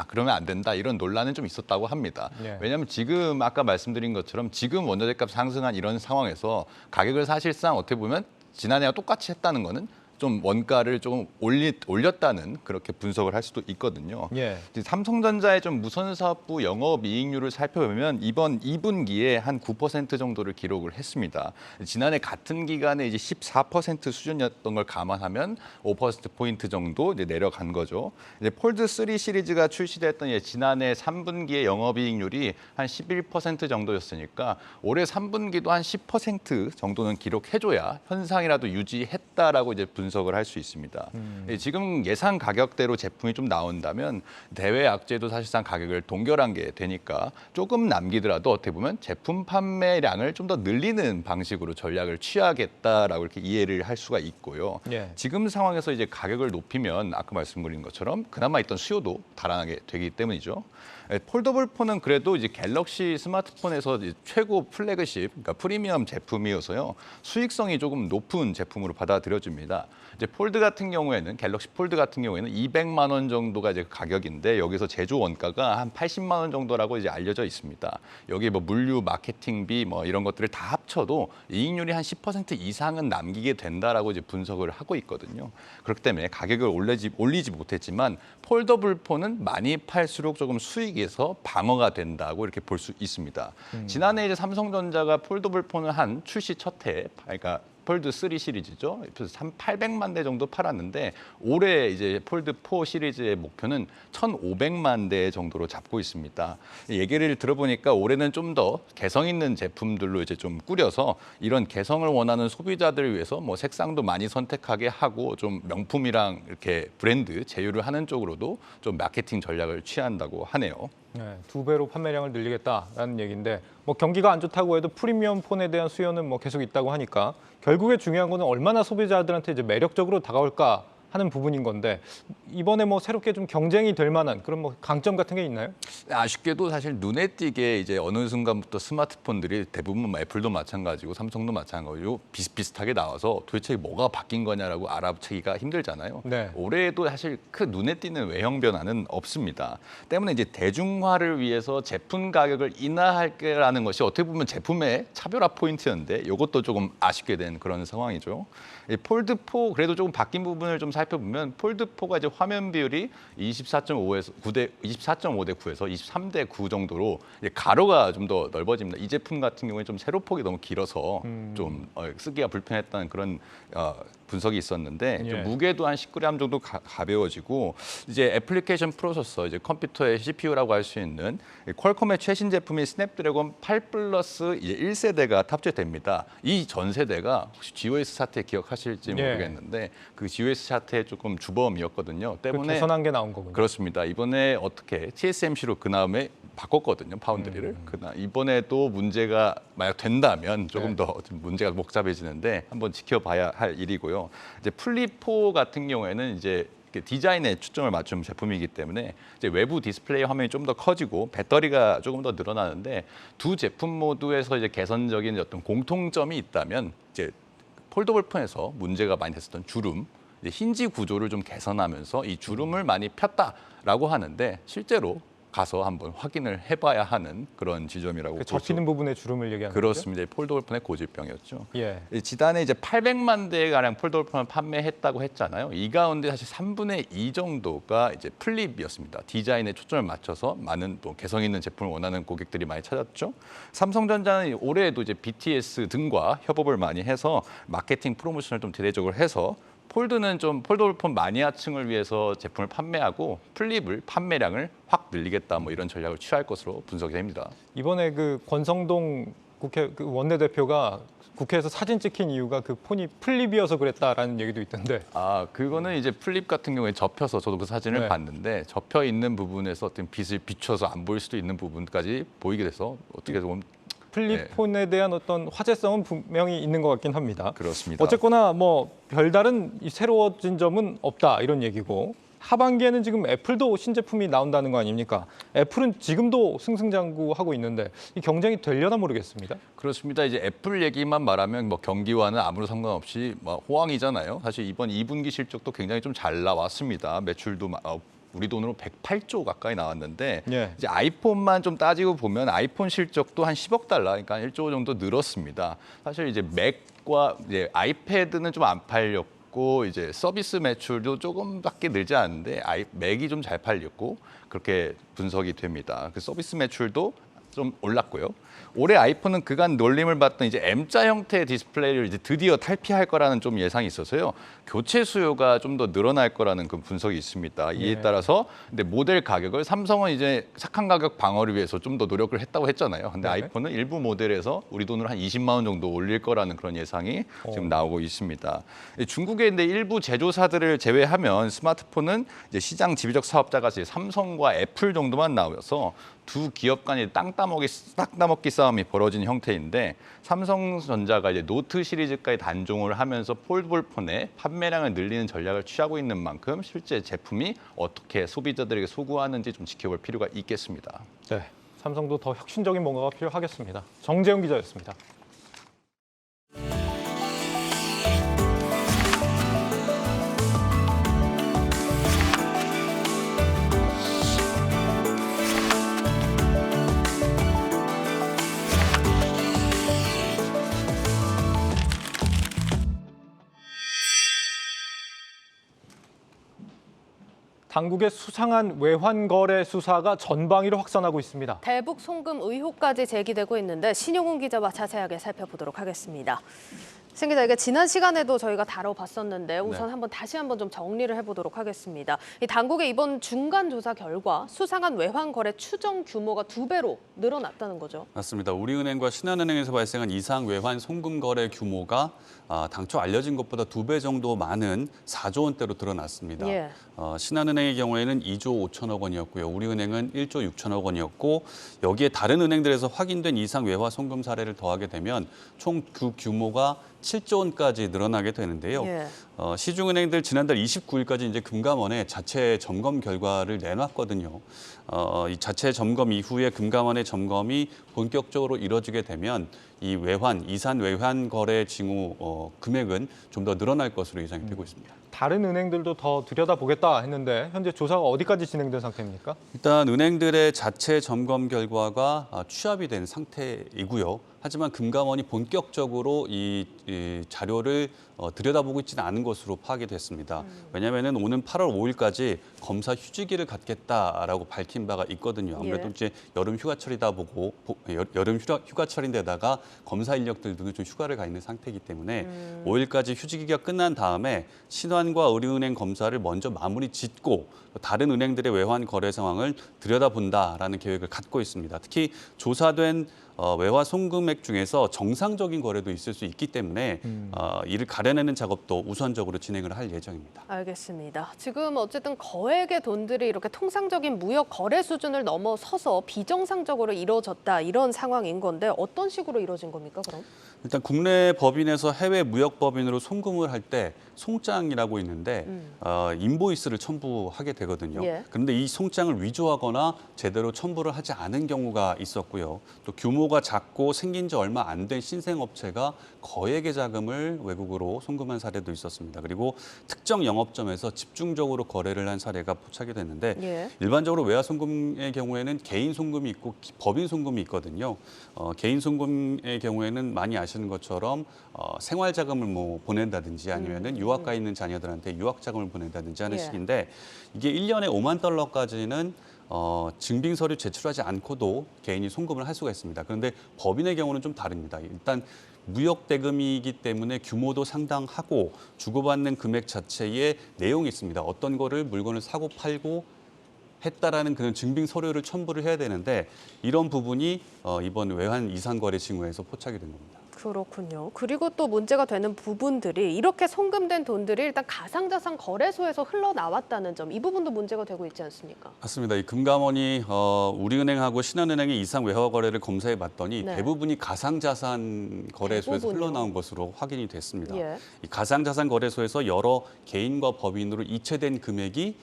[SPEAKER 9] 그러면 안 된다 이런 논란은 좀 있었다고 합니다.
[SPEAKER 2] 예.
[SPEAKER 9] 왜냐하면 지금 아까 말씀드린 것처럼 지금 원자재값 상승한 이런 상황에서 가격을 사실상 어떻게 보면 지난해와 똑같이 했다는 거는 좀 원가를 조금 올렸다는 그렇게 분석을 할 수도 있거든요.
[SPEAKER 2] 예.
[SPEAKER 9] 삼성전자의 좀 무선사업부 영업이익률을 살펴보면 이번 2분기에 한 9% 정도를 기록을 했습니다. 지난해 같은 기간에 이제 14% 수준이었던 걸 감안하면 5%포인트 정도 이제 내려간 거죠. 이제 폴드 3 시리즈가 출시됐던 지난해 3분기의 영업이익률이 한 11% 정도였으니까 올해 3분기도 한 10% 정도는 기록해줘야 현상이라도 유지했다라고 이제 분석을 분석을 할 수 있습니다. 지금 예상 가격대로 제품이 좀 나온다면 대외 악재도 사실상 가격을 동결한 게 되니까 조금 남기더라도 어떻게 보면 제품 판매량을 좀 더 늘리는 방식으로 전략을 취하겠다라고 이렇게 이해를 할 수가 있고요.
[SPEAKER 2] 예.
[SPEAKER 9] 지금 상황에서 이제 가격을 높이면 아까 말씀드린 것처럼 그나마 있던 수요도 달아나게 되기 때문이죠. 폴더블 폰은 그래도 이제 갤럭시 스마트폰에서 이제 최고 플래그십, 그러니까 프리미엄 제품이어서요. 수익성이 조금 높은 제품으로 받아들여집니다. 이제 폴드 같은 경우에는 갤럭시 폴드 같은 경우에는 200만 원 정도가 이제 가격인데 여기서 제조 원가가 한 80만 원 정도라고 이제 알려져 있습니다. 여기 뭐 물류, 마케팅비 뭐 이런 것들을 다 합쳐도 이익률이 한 10% 이상은 남기게 된다라고 이제 분석을 하고 있거든요. 그렇기 때문에 가격을 올리지 못했지만 폴더블 폰은 많이 팔수록 조금 수익에서 방어가 된다고 이렇게 볼 수 있습니다. 지난해 이제 삼성전자가 폴더블 폰을 한 출시 첫 해, 그러니까 폴드 3 시리즈죠. 그래서 800만 대 정도 팔았는데 올해 이제 폴드 4 시리즈의 목표는 1,500만 대 정도로 잡고 있습니다. 얘기를 들어보니까 올해는 좀 더 개성 있는 제품들로 이제 좀 꾸려서 이런 개성을 원하는 소비자들을 위해서 뭐 색상도 많이 선택하게 하고 좀 명품이랑 이렇게 브랜드 제휴를 하는 쪽으로도 좀 마케팅 전략을 취한다고 하네요.
[SPEAKER 2] 네, 2배로 판매량을 늘리겠다라는 얘기인데 뭐 경기가 안 좋다고 해도 프리미엄 폰에 대한 수요는 뭐 계속 있다고 하니까 결국에 중요한 거는 얼마나 소비자들한테 이제 매력적으로 다가올까 하는 부분인 건데 이번에 뭐 새롭게 좀 경쟁이 될 만한 그런 뭐 강점 같은 게 있나요?
[SPEAKER 9] 아쉽게도 사실 눈에 띄게 이제 어느 순간부터 스마트폰들이 대부분 애플도 마찬가지고 삼성도 마찬가지고 비슷비슷하게 나와서 도대체 뭐가 바뀐 거냐라고 알아채기가 힘들잖아요.
[SPEAKER 2] 네.
[SPEAKER 9] 올해에도 사실 큰 눈에 띄는 외형 변화는 없습니다. 때문에 이제 대중화를 위해서 제품 가격을 인하할게라는 것이 어떻게 보면 제품의 차별화 포인트였는데 이것도 조금 아쉽게 된 그런 상황이죠. 이 폴드 4 그래도 조금 바뀐 부분을 좀 살펴보면 폴드 4가 이제 화면 비율이 24.5대 9에서 23대 9 정도로 이제 가로가 좀 더 넓어집니다. 이 제품 같은 경우에 좀 세로폭이 너무 길어서 좀 쓰기가 불편했다는 그런 분석이 있었는데
[SPEAKER 2] 예.
[SPEAKER 9] 좀 무게도 한 10g 정도 가벼워지고 이제 애플리케이션 프로세서 이제 컴퓨터의 CPU라고 할 수 있는 퀄컴의 최신 제품인 스냅드래곤 8 플러스 이제 1세대가 탑재됩니다. 이 전 세대가 혹시 GOS 사태 기억하실지
[SPEAKER 2] 예.
[SPEAKER 9] 모르겠는데 그 GOS 사태의 조금 주범이었거든요.
[SPEAKER 2] 그
[SPEAKER 9] 때문에
[SPEAKER 2] 개선한 게 나온 거군요.
[SPEAKER 9] 그렇습니다. 이번에 어떻게 TSMC로 그 다음에 바꿨거든요. 파운드리를. 이번에도 문제가 만약 된다면 조금 더 문제가 복잡해지는데 한번 지켜봐야 할 일이고요. 이제 플립4 같은 경우에는 이제 디자인에 초점을 맞춘 제품이기 때문에 이제 외부 디스플레이 화면이 좀 더 커지고 배터리가 조금 더 늘어나는데 두 제품 모두에서 이제 개선적인 어떤 공통점이 있다면 이제 폴더블 폰에서 문제가 많이 됐었던 주름, 이제 힌지 구조를 좀 개선하면서 이 주름을 많이 폈다라고 하는데 실제로 가서 한번 확인을 해봐야 하는 그런 지점이라고
[SPEAKER 2] 그 접히는 부분의 주름을 얘기하는 거죠?
[SPEAKER 9] 그렇습니다. 폴더블 폰의 고질병이었죠.
[SPEAKER 2] 예.
[SPEAKER 9] 지난해 이제 800만 대 가량 폴더블 폰을 판매했다고 했잖아요. 이 가운데 사실 3분의 2 정도가 이제 플립이었습니다. 디자인에 초점을 맞춰서 많은 또 개성 있는 제품을 원하는 고객들이 많이 찾았죠. 삼성전자는 올해에도 이제 BTS 등과 협업을 많이 해서 마케팅 프로모션을 좀 대대적으로 해서 폴드는 좀 폴더블 폰 마니아층을 위해서 제품을 판매하고 플립을 판매량을 확 늘리겠다 뭐 이런 전략을 취할 것으로 분석이 됩니다.
[SPEAKER 2] 이번에 그 권성동 국회 그 원내대표가 국회에서 사진 찍힌 이유가 그 폰이 플립이어서 그랬다라는 얘기도 있던데.
[SPEAKER 9] 그거는 이제 플립 같은 경우에 접혀서 저도 그 사진을
[SPEAKER 2] 네.
[SPEAKER 9] 봤는데 접혀 있는 부분에서 어떤 빛을 비춰서 안 보일 수도 있는 부분까지 보이게 돼서 어떻게 보면
[SPEAKER 2] 플립폰에 대한 어떤 화제성은 분명히 있는 것 같긴 합니다.
[SPEAKER 9] 그렇습니다.
[SPEAKER 2] 어쨌거나 뭐 별다른 새로워진 점은 없다 이런 얘기고 하반기에는 지금 애플도 신제품이 나온다는 거 아닙니까? 애플은 지금도 승승장구하고 있는데 이 경쟁이 되려나 모르겠습니다.
[SPEAKER 9] 그렇습니다. 이제 애플 얘기만 말하면 뭐 경기와는 아무런 상관없이 뭐 호황이잖아요. 사실 이번 2분기 실적도 굉장히 좀 잘 나왔습니다. 매출도 우리 돈으로 108조 가까이 나왔는데
[SPEAKER 2] 예.
[SPEAKER 9] 이제 아이폰만 좀 따지고 보면 아이폰 실적도 한 10억 달러, 그러니까 1조 정도 늘었습니다. 사실 이제 맥과 이제 아이패드는 좀 안 팔렸고 이제 서비스 매출도 조금밖에 늘지 않는데 맥이 좀 잘 팔렸고 그렇게 분석이 됩니다. 그 서비스 매출도 좀 올랐고요. 올해 아이폰은 그간 놀림을 받던 이제 M자 형태의 디스플레이를 이제 드디어 탈피할 거라는 좀 예상이 있어서요. 교체 수요가 좀 더 늘어날 거라는 그 분석이 있습니다. 이에
[SPEAKER 2] 네.
[SPEAKER 9] 따라서 근데 모델 가격을 삼성은 이제 착한 가격 방어를 위해서 좀 더 노력을 했다고 했잖아요. 근데
[SPEAKER 2] 네.
[SPEAKER 9] 아이폰은 일부 모델에서 우리 돈으로 한 20만 원 정도 올릴 거라는 그런 예상이 지금 나오고 있습니다. 중국의 근데 일부 제조사들을 제외하면 스마트폰은 이제 시장 지배적 사업자가 이제 삼성과 애플 정도만 나와서 두 기업 간의 땅 따먹기 싸움이 벌어진 형태인데 삼성전자가 이제 노트 시리즈까지 단종을 하면서 폴드볼폰의 판매량을 늘리는 전략을 취하고 있는 만큼 실제 제품이 어떻게 소비자들에게 소구하는지 좀 지켜볼 필요가 있겠습니다.
[SPEAKER 2] 네, 삼성도 더 혁신적인 뭔가가 필요하겠습니다. 정재훈 기자였습니다. 당국의 수상한 외환 거래 수사가 전방위로 확산하고 있습니다.
[SPEAKER 1] 대북 송금 의혹까지 제기되고 있는데 신용훈 기자와 자세하게 살펴보도록 하겠습니다. 신 기자, 이게 지난 시간에도 저희가 다뤄봤었는데 우선 다시 한번 좀 정리를 해보도록 하겠습니다. 이 당국의 이번 중간 조사 결과 수상한 외환 거래 추정 규모가 2배로 늘어났다는 거죠.
[SPEAKER 10] 맞습니다. 우리은행과 신한은행에서 발생한 이상 외환 송금 거래 규모가 당초 알려진 것보다 2배 정도 많은 4조 원대로 드러났습니다.
[SPEAKER 1] 예.
[SPEAKER 10] 신한은행의 경우에는 2조 5천억 원이었고요. 우리은행은 1조 6천억 원이었고 여기에 다른 은행들에서 확인된 이상 외화 송금 사례를 더하게 되면 총 그 규모가 7조 원까지 늘어나게 되는데요.
[SPEAKER 1] 예.
[SPEAKER 10] 시중은행들 지난달 29일까지 이제 금감원에 자체 점검 결과를 내놨거든요. 이 자체 점검 이후에 금감원의 점검이 본격적으로 이뤄지게 되면 이 외환, 이산 외환 거래 징후 금액은 좀 더 늘어날 것으로 예상이 되고 있습니다.
[SPEAKER 2] 다른 은행들도 더 들여다보겠다 했는데 현재 조사가 어디까지 진행된 상태입니까?
[SPEAKER 10] 일단 은행들의 자체 점검 결과가 취합이 된 상태이고요. 하지만 금감원이 본격적으로 이 자료를 들여다보고 있지는 않은 것으로 파악이 됐습니다. 왜냐하면 오는 8월 5일까지 검사 휴지기를 갖겠다라고 밝힌 바가 있거든요. 아무래도
[SPEAKER 1] 예.
[SPEAKER 10] 이제 여름 휴가철이다 보고 여름 휴가철인데다가 검사 인력들도 좀 휴가를 가 있는 상태이기 때문에 5일까지 휴지기가 끝난 다음에 신한과 의료은행 검사를 먼저 마무리 짓고 다른 은행들의 외환 거래 상황을 들여다본다라는 계획을 갖고 있습니다. 특히 조사된 외화 송금액 중에서 정상적인 거래도 있을 수 있기 때문에 이를 가려내는 작업도 우선적으로 진행을 할 예정입니다.
[SPEAKER 1] 알겠습니다. 지금 어쨌든 거액의 돈들이 이렇게 통상적인 무역 거래 수준을 넘어서서 비정상적으로 이루어졌다 이런 상황인 건데 어떤 식으로 이루어진 겁니까, 그럼?
[SPEAKER 10] 일단 국내 법인에서 해외 무역 법인으로 송금을 할 때 송장이라고 있는데 인보이스를 첨부하게 되거든요.
[SPEAKER 1] 예.
[SPEAKER 10] 그런데 이 송장을 위조하거나 제대로 첨부를 하지 않은 경우가 있었고요. 또 규모가 작고 생긴 지 얼마 안 된 신생업체가 거액의 자금을 외국으로 송금한 사례도 있었습니다. 그리고 특정 영업점에서 집중적으로 거래를 한 사례가 포착이 됐는데
[SPEAKER 1] 예.
[SPEAKER 10] 일반적으로 외화 송금의 경우에는 개인 송금이 있고 법인 송금이 있거든요. 개인 송금의 경우에는 많이 아시는 것처럼 생활 자금을 뭐 보낸다든지 아니면은 유학 가 있는 자녀들한테 유학 자금을 보낸다든지 하는
[SPEAKER 1] 예.
[SPEAKER 10] 식인데 이게 1년에 5만 달러까지는 증빙 서류 제출하지 않고도 개인이 송금을 할 수가 있습니다. 그런데 법인의 경우는 좀 다릅니다. 일단 무역 대금이기 때문에 규모도 상당하고 주고받는 금액 자체에 내용이 있습니다. 어떤 거를 물건을 사고 팔고 했다라는 그런 증빙 서류를 첨부를 해야 되는데 이런 부분이 이번 외환 이상 거래 징후에서 포착이 된 겁니다.
[SPEAKER 1] 그렇군요. 그리고 또 문제가 되는 부분들이 이렇게 송금된 돈들이 일단 가상자산 거래소에서 흘러나왔다는 점, 이 부분도 문제가 되고 있지 않습니까?
[SPEAKER 10] 맞습니다. 이 금감원이 우리은행하고 신한은행의 이상 외화 거래를 검사해 봤더니
[SPEAKER 1] 네.
[SPEAKER 10] 대부분이 가상자산 거래소에서
[SPEAKER 1] 대부분요?
[SPEAKER 10] 흘러나온 것으로 확인이 됐습니다.
[SPEAKER 1] 예.
[SPEAKER 10] 이 가상자산 거래소에서 여러 개인과 법인으로 이체된 금액이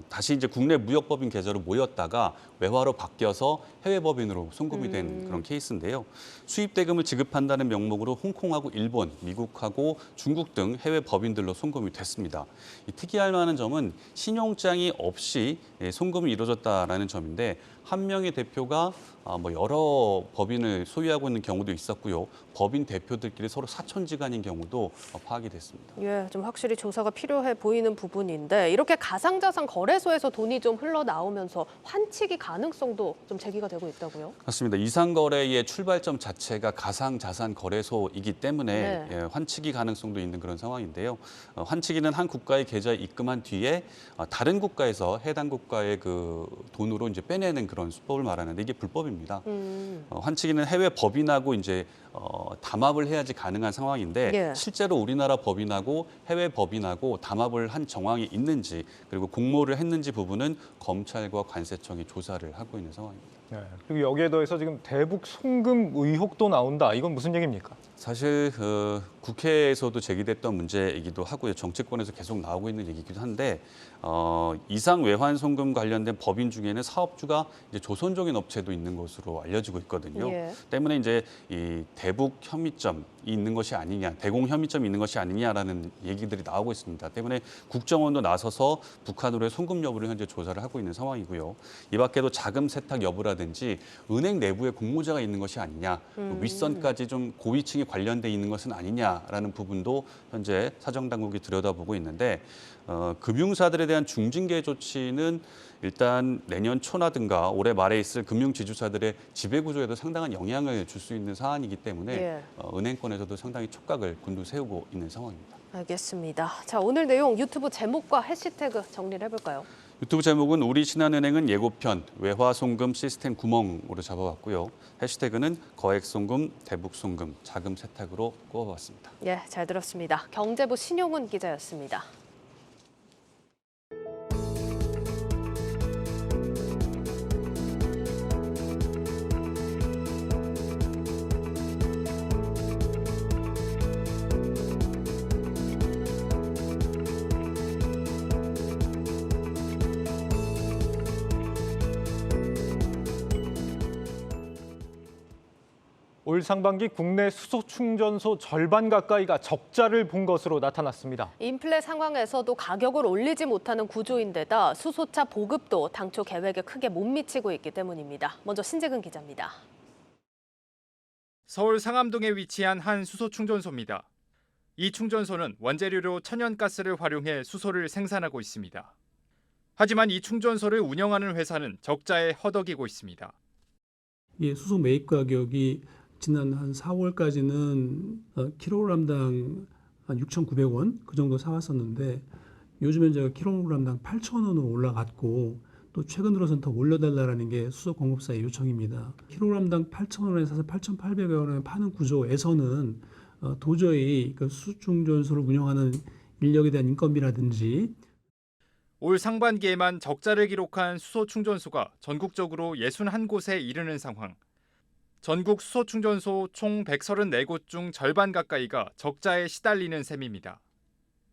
[SPEAKER 10] 다시 이제 국내 무역법인 계좌로 모였다가 외화로 바뀌어서 해외 법인으로 송금이 된 그런 케이스인데요. 수입 대금을 지급한다는 명목으로 홍콩하고 일본, 미국하고 중국 등 해외 법인들로 송금이 됐습니다. 이 특이할 만한 점은 신용장이 없이 송금이 이루어졌다라는 점인데 한 명의 대표가 뭐 여러 법인을 소유하고 있는 경우도 있었고요. 법인 대표들끼리 서로 사촌지간인 경우도 파악이 됐습니다.
[SPEAKER 1] 예, 좀 확실히 조사가 필요해 보이는 부분인데 이렇게 가상자산 거래소에서 돈이 좀 흘러나오면서 환치기 가능성도 좀 제기가 되고 있다고요?
[SPEAKER 10] 맞습니다. 이상거래의 출발점 자체가 가상자산 거래소이기 때문에
[SPEAKER 1] 네.
[SPEAKER 10] 예, 환치기 가능성도 있는 그런 상황인데요. 환치기는 한 국가의 계좌에 입금한 뒤에 다른 국가에서 해당 국가의 그 돈으로 이제 빼내는 그런 수법을 말하는데 이게 불법입니다. 환치기는 해외 법인하고 이제 담합을 해야지 가능한 상황인데
[SPEAKER 1] 예.
[SPEAKER 10] 실제로 우리나라 법인하고 해외 법인하고 담합을 한 정황이 있는지 그리고 공모를 했는지 부분은 검찰과 관세청이 조사를 하고 있는 상황입니다.
[SPEAKER 2] 네. 그리고 여기에 더해서 지금 대북 송금 의혹도 나온다. 이건 무슨 얘기입니까?
[SPEAKER 10] 사실 국회에서도 제기됐던 문제이기도 하고요. 정치권에서 계속 나오고 있는 얘기이기도 한데 이상 외환 송금 관련된 법인 중에는 사업주가 이제 조선족인 업체도 있는 것으로 알려지고 있거든요.
[SPEAKER 1] 예.
[SPEAKER 10] 때문에 이제 이 대북 혐의점이 있는 것이 아니냐, 대공 혐의점이 있는 것이 아니냐라는 얘기들이 나오고 있습니다. 때문에 국정원도 나서서 북한으로의 송금 여부를 현재 조사를 하고 있는 상황이고요. 이 밖에도 자금 세탁 여부라든지 은행 내부에 공모자가 있는 것이 아니냐, 윗선까지 좀 고위층이 관련돼 있는 것은 아니냐라는 부분도 현재 사정당국이 들여다보고 있는데 금융사들에 대한 중징계 조치는 일단 내년 초나든가 올해 말에 있을 금융지주사들의 지배구조에도 상당한 영향을 줄 수 있는 사안이기 때문에
[SPEAKER 1] 예.
[SPEAKER 10] 은행권에서도 상당히 촉각을 곤두세우고 있는 상황입니다.
[SPEAKER 1] 알겠습니다. 자, 오늘 내용 유튜브 제목과 해시태그 정리를 해볼까요?
[SPEAKER 10] 유튜브 제목은 우리 신한은행은 예고편 외화송금 시스템 구멍으로 잡아봤고요. 해시태그는 거액송금, 대북송금, 자금 세탁으로 꼽아봤습니다.
[SPEAKER 1] 예, 잘 들었습니다. 경제부 신용훈 기자였습니다.
[SPEAKER 2] 올 상반기 국내 수소 충전소 절반 가까이가 적자를 본 것으로 나타났습니다.
[SPEAKER 1] 인플레 상황에서도 가격을 올리지 못하는 구조인데다 수소차 보급도 당초 계획에 크게 못 미치고 있기 때문입니다. 먼저 신재근 기자입니다.
[SPEAKER 11] 서울 상암동에 위치한 한 수소 충전소입니다. 이 충전소는 원재료로 천연가스를 활용해 수소를 생산하고 있습니다. 하지만 이 충전소를 운영하는 회사는 적자에 허덕이고 있습니다.
[SPEAKER 12] 이 수소 매입 가격이 지난 한 4월까지는 킬로그램당 한 6,900원 그 정도 사왔었는데 요즘엔 제가 킬로그램당 8,000원으로 올라갔고 또 최근 들어서는 더 올려달라는 게 수소 공급사의 요청입니다. 킬로그램당 8,000원에 사서 8,800원에 파는 구조에서는 도저히 그 수충전소를 운영하는 인력에 대한 인건비라든지
[SPEAKER 11] 올 상반기에만 적자를 기록한 수소 충전소가 전국적으로 61곳에 이르는 상황. 전국 수소 충전소 총 134곳 중 절반 가까이가 적자에 시달리는 셈입니다.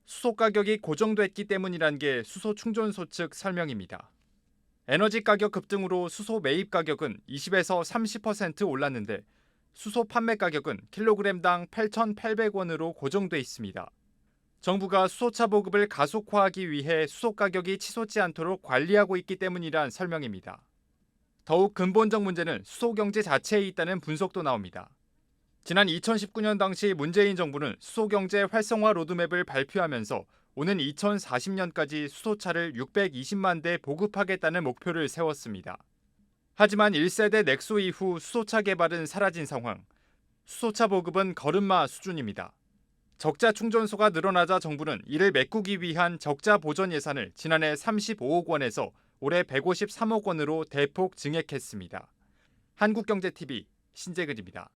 [SPEAKER 11] 수소 가격이 고정됐기 때문이란 게 수소 충전소 측 설명입니다. 에너지 가격 급등으로 수소 매입 가격은 20에서 30% 올랐는데 수소 판매 가격은 킬로그램당 8,800원으로 고정돼 있습니다. 정부가 수소차 보급을 가속화하기 위해 수소 가격이 치솟지 않도록 관리하고 있기 때문이란 설명입니다. 더욱 근본적 문제는 수소 경제 자체에 있다는 분석도 나옵니다. 지난 2019년 당시 문재인 정부는 수소 경제 활성화 로드맵을 발표하면서 오는 2040년까지 수소차를 620만 대 보급하겠다는 목표를 세웠습니다. 하지만 1세대 넥소 이후 수소차 개발은 사라진 상황. 수소차 보급은 걸음마 수준입니다. 적자 충전소가 늘어나자 정부는 이를 메꾸기 위한 적자 보전 예산을 지난해 35억 원에서 올해 153억 원으로 대폭 증액했습니다. 한국경제TV 신재근입니다.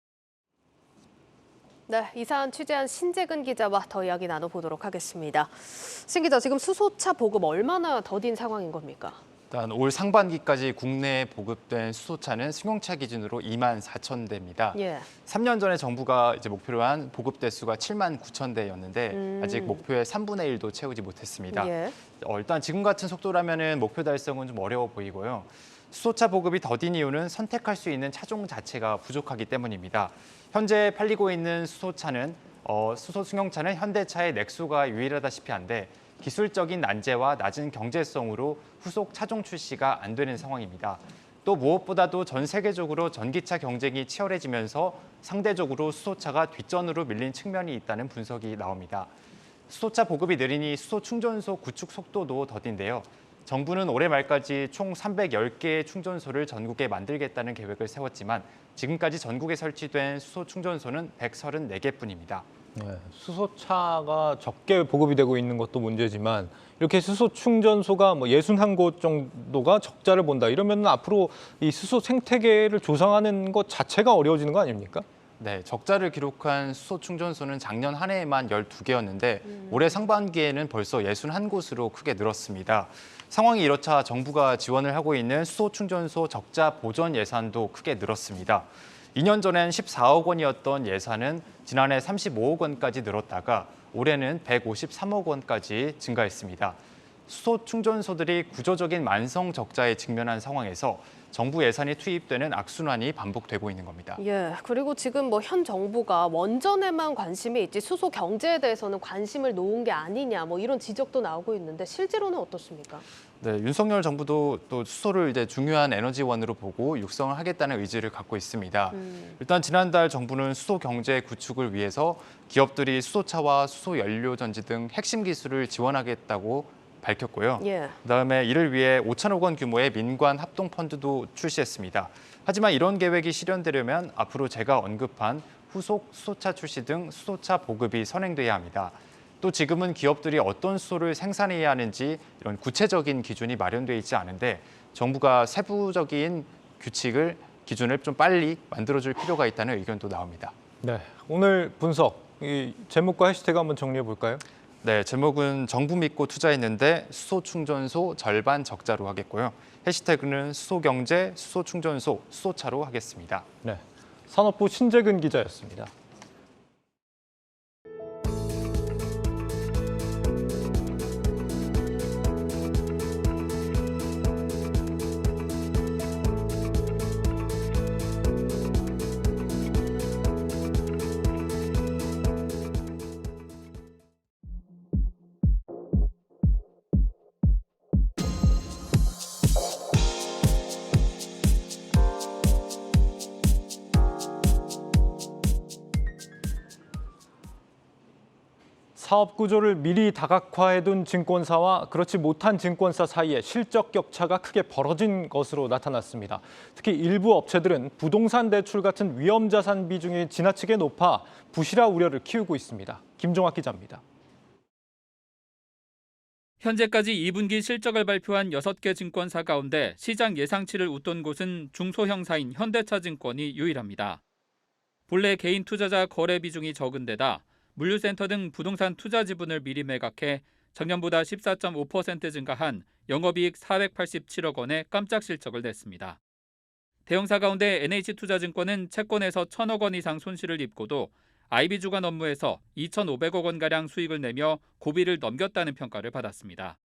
[SPEAKER 1] 네, 이 사안 취재한 신재근 기자와 더 이야기 나눠보도록 하겠습니다. 신 기자, 지금 수소차 보급 얼마나 더딘 상황인 겁니까?
[SPEAKER 13] 일단 올 상반기까지 국내에 보급된 수소차는 승용차 기준으로 2만 4천 대입니다.
[SPEAKER 1] 예.
[SPEAKER 13] 3년 전에 정부가 이제 목표로 한 보급 대수가 7만 9천 대였는데 아직 목표의 3분의 1도 채우지 못했습니다.
[SPEAKER 1] 예.
[SPEAKER 13] 일단 지금 같은 속도라면은 목표 달성은 좀 어려워 보이고요. 수소차 보급이 더딘 이유는 선택할 수 있는 차종 자체가 부족하기 때문입니다. 현재 팔리고 있는 수소차는 수소 승용차는 현대차의 넥소가 유일하다시피 한데 기술적인 난제와 낮은 경제성으로 후속 차종 출시가 안 되는 상황입니다. 또 무엇보다도 전 세계적으로 전기차 경쟁이 치열해지면서 상대적으로 수소차가 뒷전으로 밀린 측면이 있다는 분석이 나옵니다. 수소차 보급이 느리니 수소 충전소 구축 속도도 더딘데요. 정부는 올해 말까지 총 310개의 충전소를 전국에 만들겠다는 계획을 세웠지만 지금까지 전국에 설치된 수소 충전소는 134개뿐입니다.
[SPEAKER 2] 네, 수소차가 적게 보급이 되고 있는 것도 문제지만 이렇게 수소 충전소가 61곳 정도가 적자를 본다. 이러면 앞으로 이 수소 생태계를 조성하는 것 자체가 어려워지는 거 아닙니까?
[SPEAKER 13] 네, 적자를 기록한 수소 충전소는 작년 한 해에만 12개였는데 올해 상반기에는 벌써 61곳으로 크게 늘었습니다. 상황이 이렇자 정부가 지원을 하고 있는 수소 충전소 적자 보전 예산도 크게 늘었습니다. 2년 전엔 14억 원이었던 예산은 지난해 35억 원까지 늘었다가 올해는 153억 원까지 증가했습니다. 수소 충전소들이 구조적인 만성 적자에 직면한 상황에서 정부 예산이 투입되는 악순환이 반복되고 있는 겁니다.
[SPEAKER 1] 예, 그리고 지금 현 정부가 원전에만 관심이 있지 수소 경제에 대해서는 관심을 놓은 게 아니냐 이런 지적도 나오고 있는데 실제로는 어떻습니까?
[SPEAKER 13] 네, 윤석열 정부도 또 수소를 이제 중요한 에너지원으로 보고 육성을 하겠다는 의지를 갖고 있습니다. 일단 지난달 정부는 수소 경제 구축을 위해서 기업들이 수소차와 수소 연료 전지 등 핵심 기술을 지원하겠다고 밝혔고요.
[SPEAKER 1] 예.
[SPEAKER 13] 그다음에 이를 위해 5천억 원 규모의 민관 합동 펀드도 출시했습니다. 하지만 이런 계획이 실현되려면 앞으로 제가 언급한 후속 수소차 출시 등 수소차 보급이 선행돼야 합니다. 또 지금은 기업들이 어떤 수소를 생산해야 하는지 이런 구체적인 기준이 마련돼 있지 않은데 정부가 세부적인 기준을 좀 빨리 만들어줄 필요가 있다는 의견도 나옵니다.
[SPEAKER 2] 네, 오늘 분석, 이 제목과 해시태그 한번 정리해 볼까요?
[SPEAKER 13] 네, 제목은 정부 믿고 투자했는데 수소 충전소 절반 적자로 하겠고요. 해시태그는 수소경제, 수소충전소, 수소차로 하겠습니다.
[SPEAKER 2] 네, 산업부 신재근 기자였습니다. 사업 구조를 미리 다각화해둔 증권사와 그렇지 못한 증권사 사이에 실적 격차가 크게 벌어진 것으로 나타났습니다. 특히 일부 업체들은 부동산 대출 같은 위험 자산 비중이 지나치게 높아 부실화 우려를 키우고 있습니다. 김종학 기자입니다.
[SPEAKER 14] 현재까지 2분기 실적을 발표한 6개 증권사 가운데 시장 예상치를 웃돈 곳은 중소형사인 현대차증권이 유일합니다. 본래 개인 투자자 거래 비중이 적은 데다 물류센터 등 부동산 투자 지분을 미리 매각해 작년보다 14.5% 증가한 영업이익 487억 원의 깜짝 실적을 냈습니다. 대형사 가운데 NH투자증권은 채권에서 1,000억 원 이상 손실을 입고도 IB 주관 업무에서 2,500억 원가량 수익을 내며 고비를 넘겼다는 평가를 받았습니다.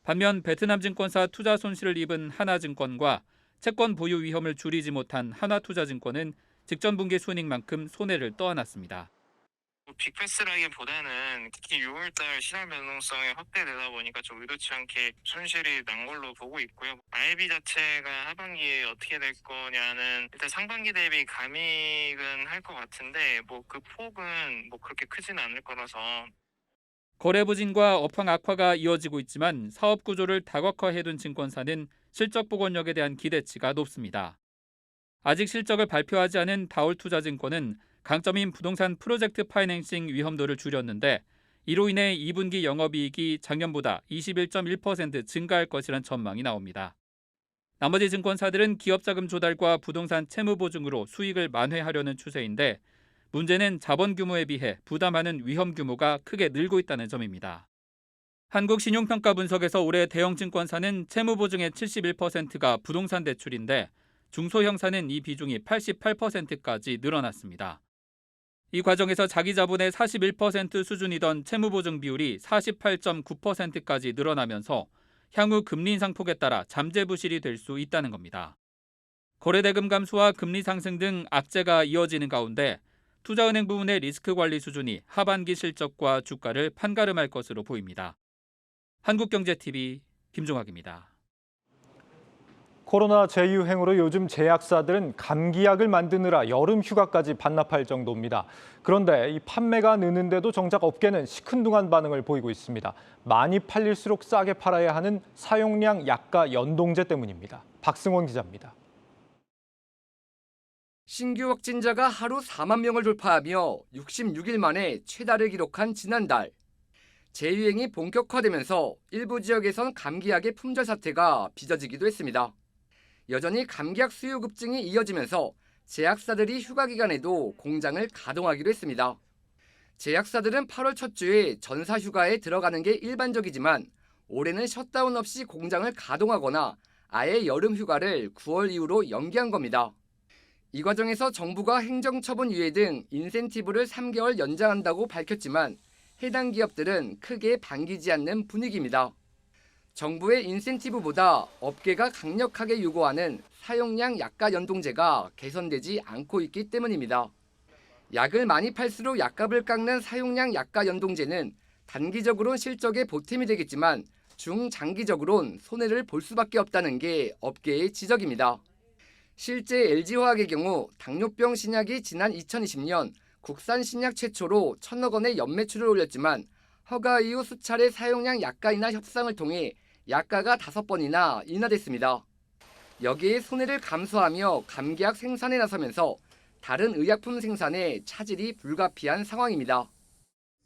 [SPEAKER 14] 반면 베트남 증권사 투자 손실을 입은 하나증권과 채권 보유 위험을 줄이지 못한 하나투자증권은 직전 분기 순이익만큼 손해를 떠안았습니다.
[SPEAKER 15] 빅패스라기보다는 특히 6월달 시장 변동성이 확대되다 보니까 좀 의도치 않게 손실이 난 걸로 보고 있고요. IB 자체가 하반기에 어떻게 될 거냐는 일단 상반기 대비 감익은 할 것 같은데 그 폭은 그렇게 크진 않을 거라서.
[SPEAKER 14] 거래 부진과 업황 악화가 이어지고 있지만 사업 구조를 다각화해둔 증권사는 실적 복원력에 대한 기대치가 높습니다. 아직 실적을 발표하지 않은 다올투자증권은 강점인 부동산 프로젝트 파이낸싱 위험도를 줄였는데 이로 인해 2분기 영업이익이 작년보다 21.1% 증가할 것이란 전망이 나옵니다. 나머지 증권사들은 기업자금 조달과 부동산 채무 보증으로 수익을 만회하려는 추세인데 문제는 자본 규모에 비해 부담하는 위험 규모가 크게 늘고 있다는 점입니다. 한국신용평가 분석에서 올해 대형 증권사는 채무 보증의 71%가 부동산 대출인데 중소형사는 이 비중이 88%까지 늘어났습니다. 이 과정에서 자기 자본의 41% 수준이던 채무보증 비율이 48.9%까지 늘어나면서 향후 금리 인상폭에 따라 잠재 부실이 될 수 있다는 겁니다. 거래대금 감소와 금리 상승 등 악재가 이어지는 가운데 투자은행 부문의 리스크 관리 수준이 하반기 실적과 주가를 판가름할 것으로 보입니다. 한국경제TV 김종학입니다.
[SPEAKER 2] 코로나 재유행으로 요즘 제약사들은 감기약을 만드느라 여름 휴가까지 반납할 정도입니다. 그런데 이 판매가 느는데도 정작 업계는 시큰둥한 반응을 보이고 있습니다. 많이 팔릴수록 싸게 팔아야 하는 사용량 약가 연동제 때문입니다. 박승원 기자입니다.
[SPEAKER 16] 신규 확진자가 하루 4만 명을 돌파하며 66일 만에 최다를 기록한 지난달. 재유행이 본격화되면서 일부 지역에선 감기약의 품절 사태가 빚어지기도 했습니다. 여전히 감기약 수요 급증이 이어지면서 제약사들이 휴가 기간에도 공장을 가동하기로 했습니다. 제약사들은 8월 첫 주에 전사 휴가에 들어가는 게 일반적이지만 올해는 셧다운 없이 공장을 가동하거나 아예 여름 휴가를 9월 이후로 연기한 겁니다. 이 과정에서 정부가 행정처분 유예 등 인센티브를 3개월 연장한다고 밝혔지만 해당 기업들은 크게 반기지 않는 분위기입니다. 정부의 인센티브보다 업계가 강력하게 요구하는 사용량 약가 연동제가 개선되지 않고 있기 때문입니다. 약을 많이 팔수록 약값을 깎는 사용량 약가 연동제는 단기적으로는 실적에 보탬이 되겠지만 중장기적으로는 손해를 볼 수밖에 없다는 게 업계의 지적입니다. 실제 LG화학의 경우 당뇨병 신약이 지난 2020년 국산 신약 최초로 1,000억 원의 연매출을 올렸지만 허가 이후 수차례 사용량 약가 인하 협상을 통해 약가가 5번이나 인하됐습니다. 여기에 손해를 감수하며 감기약 생산에 나서면서 다른 의약품 생산에 차질이 불가피한 상황입니다.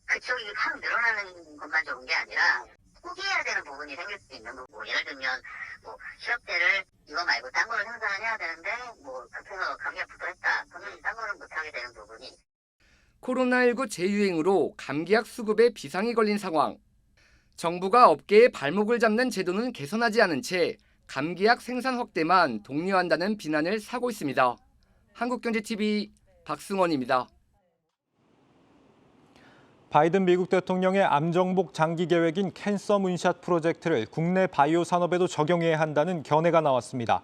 [SPEAKER 17] 그쪽이 확 늘어나는 것만 좋은 게 아니라 포기해야 되는 부분이 생길 수 있는 거고, 예를 들면 시럽제를 이거 말고 딴 거를 생산을 해야 되는데 급해서 감기약 부족했다. 그러면 딴 거는 못하게 되는 부분이.
[SPEAKER 16] 코로나19 재유행으로 감기약 수급에 비상이 걸린 상황. 정부가 업계의 발목을 잡는 제도는 개선하지 않은 채 감기약 생산 확대만 독려한다는 비난을 사고 있습니다. 한국경제TV 박승원입니다.
[SPEAKER 2] 바이든 미국 대통령의 암정복 장기 계획인 캔서 문샷 프로젝트를 국내 바이오 산업에도 적용해야 한다는 견해가 나왔습니다.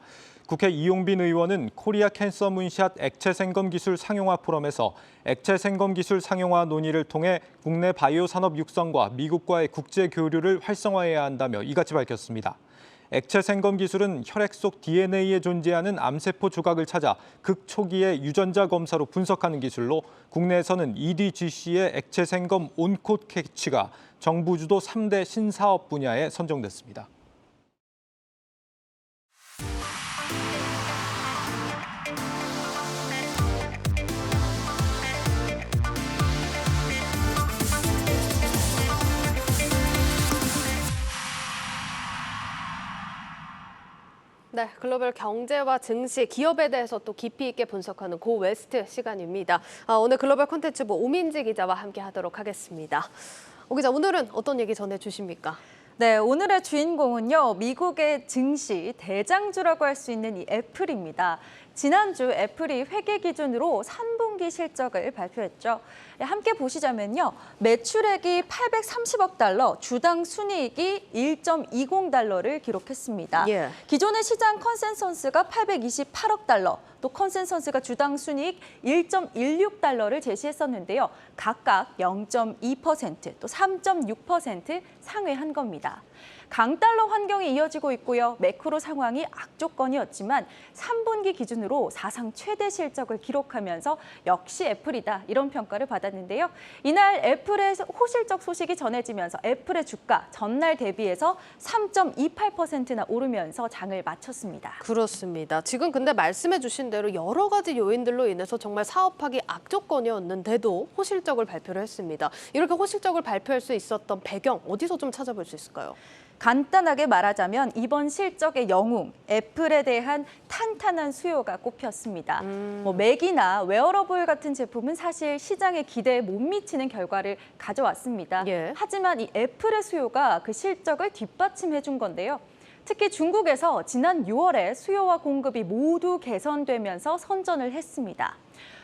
[SPEAKER 2] 국회 이용빈 의원은 코리아 캔서 문샷 액체 생검 기술 상용화 포럼에서 액체 생검 기술 상용화 논의를 통해 국내 바이오 산업 육성과 미국과의 국제 교류를 활성화해야 한다며 이같이 밝혔습니다. 액체 생검 기술은 혈액 속 DNA에 존재하는 암세포 조각을 찾아 극초기의 유전자 검사로 분석하는 기술로 국내에서는 EDGC의 액체 생검 온콧 캐치가 정부 주도 3대 신사업 분야에 선정됐습니다.
[SPEAKER 1] 네, 글로벌 경제와 증시, 기업에 대해서 또 깊이 있게 분석하는 고 웨스트 시간입니다. 오늘 글로벌 콘텐츠부 오민지 기자와 함께하도록 하겠습니다. 오 기자, 오늘은 어떤 얘기 전해주십니까?
[SPEAKER 18] 네, 오늘의 주인공은요, 미국의 증시 대장주라고 할 수 있는 이 애플입니다. 지난주 애플이 회계 기준으로 3분기 실적을 발표했죠. 함께 보시자면요, 매출액이 830억 달러, 주당 순이익이 1.20달러를 기록했습니다.
[SPEAKER 1] 예.
[SPEAKER 18] 기존의 시장 컨센서스가 828억 달러, 또 컨센서스가 주당 순이익 1.16달러를 제시했었는데요. 각각 0.2%, 또 3.6% 상회한 겁니다. 강달러 환경이 이어지고 있고요. 매크로 상황이 악조건이었지만 3분기 기준으로 사상 최대 실적을 기록하면서 역시 애플이다, 이런 평가를 받았는데요. 이날 애플의 호실적 소식이 전해지면서 애플의 주가 전날 대비해서 3.28%나 오르면서 장을 마쳤습니다.
[SPEAKER 1] 그렇습니다. 지금 근데 말씀해 주신 대로 여러 가지 요인들로 인해서 정말 사업하기 악조건이었는데도 호실적을 발표를 했습니다. 이렇게 호실적을 발표할 수 있었던 배경, 어디서 좀 찾아볼 수 있을까요?
[SPEAKER 18] 간단하게 말하자면 이번 실적의 영웅, 애플에 대한 탄탄한 수요가 꼽혔습니다. 맥이나 웨어러블 같은 제품은 사실 시장의 기대에 못 미치는 결과를 가져왔습니다.
[SPEAKER 1] 예.
[SPEAKER 18] 하지만 이 애플의 수요가 그 실적을 뒷받침해 준 건데요. 특히 중국에서 지난 6월에 수요와 공급이 모두 개선되면서 선전을 했습니다.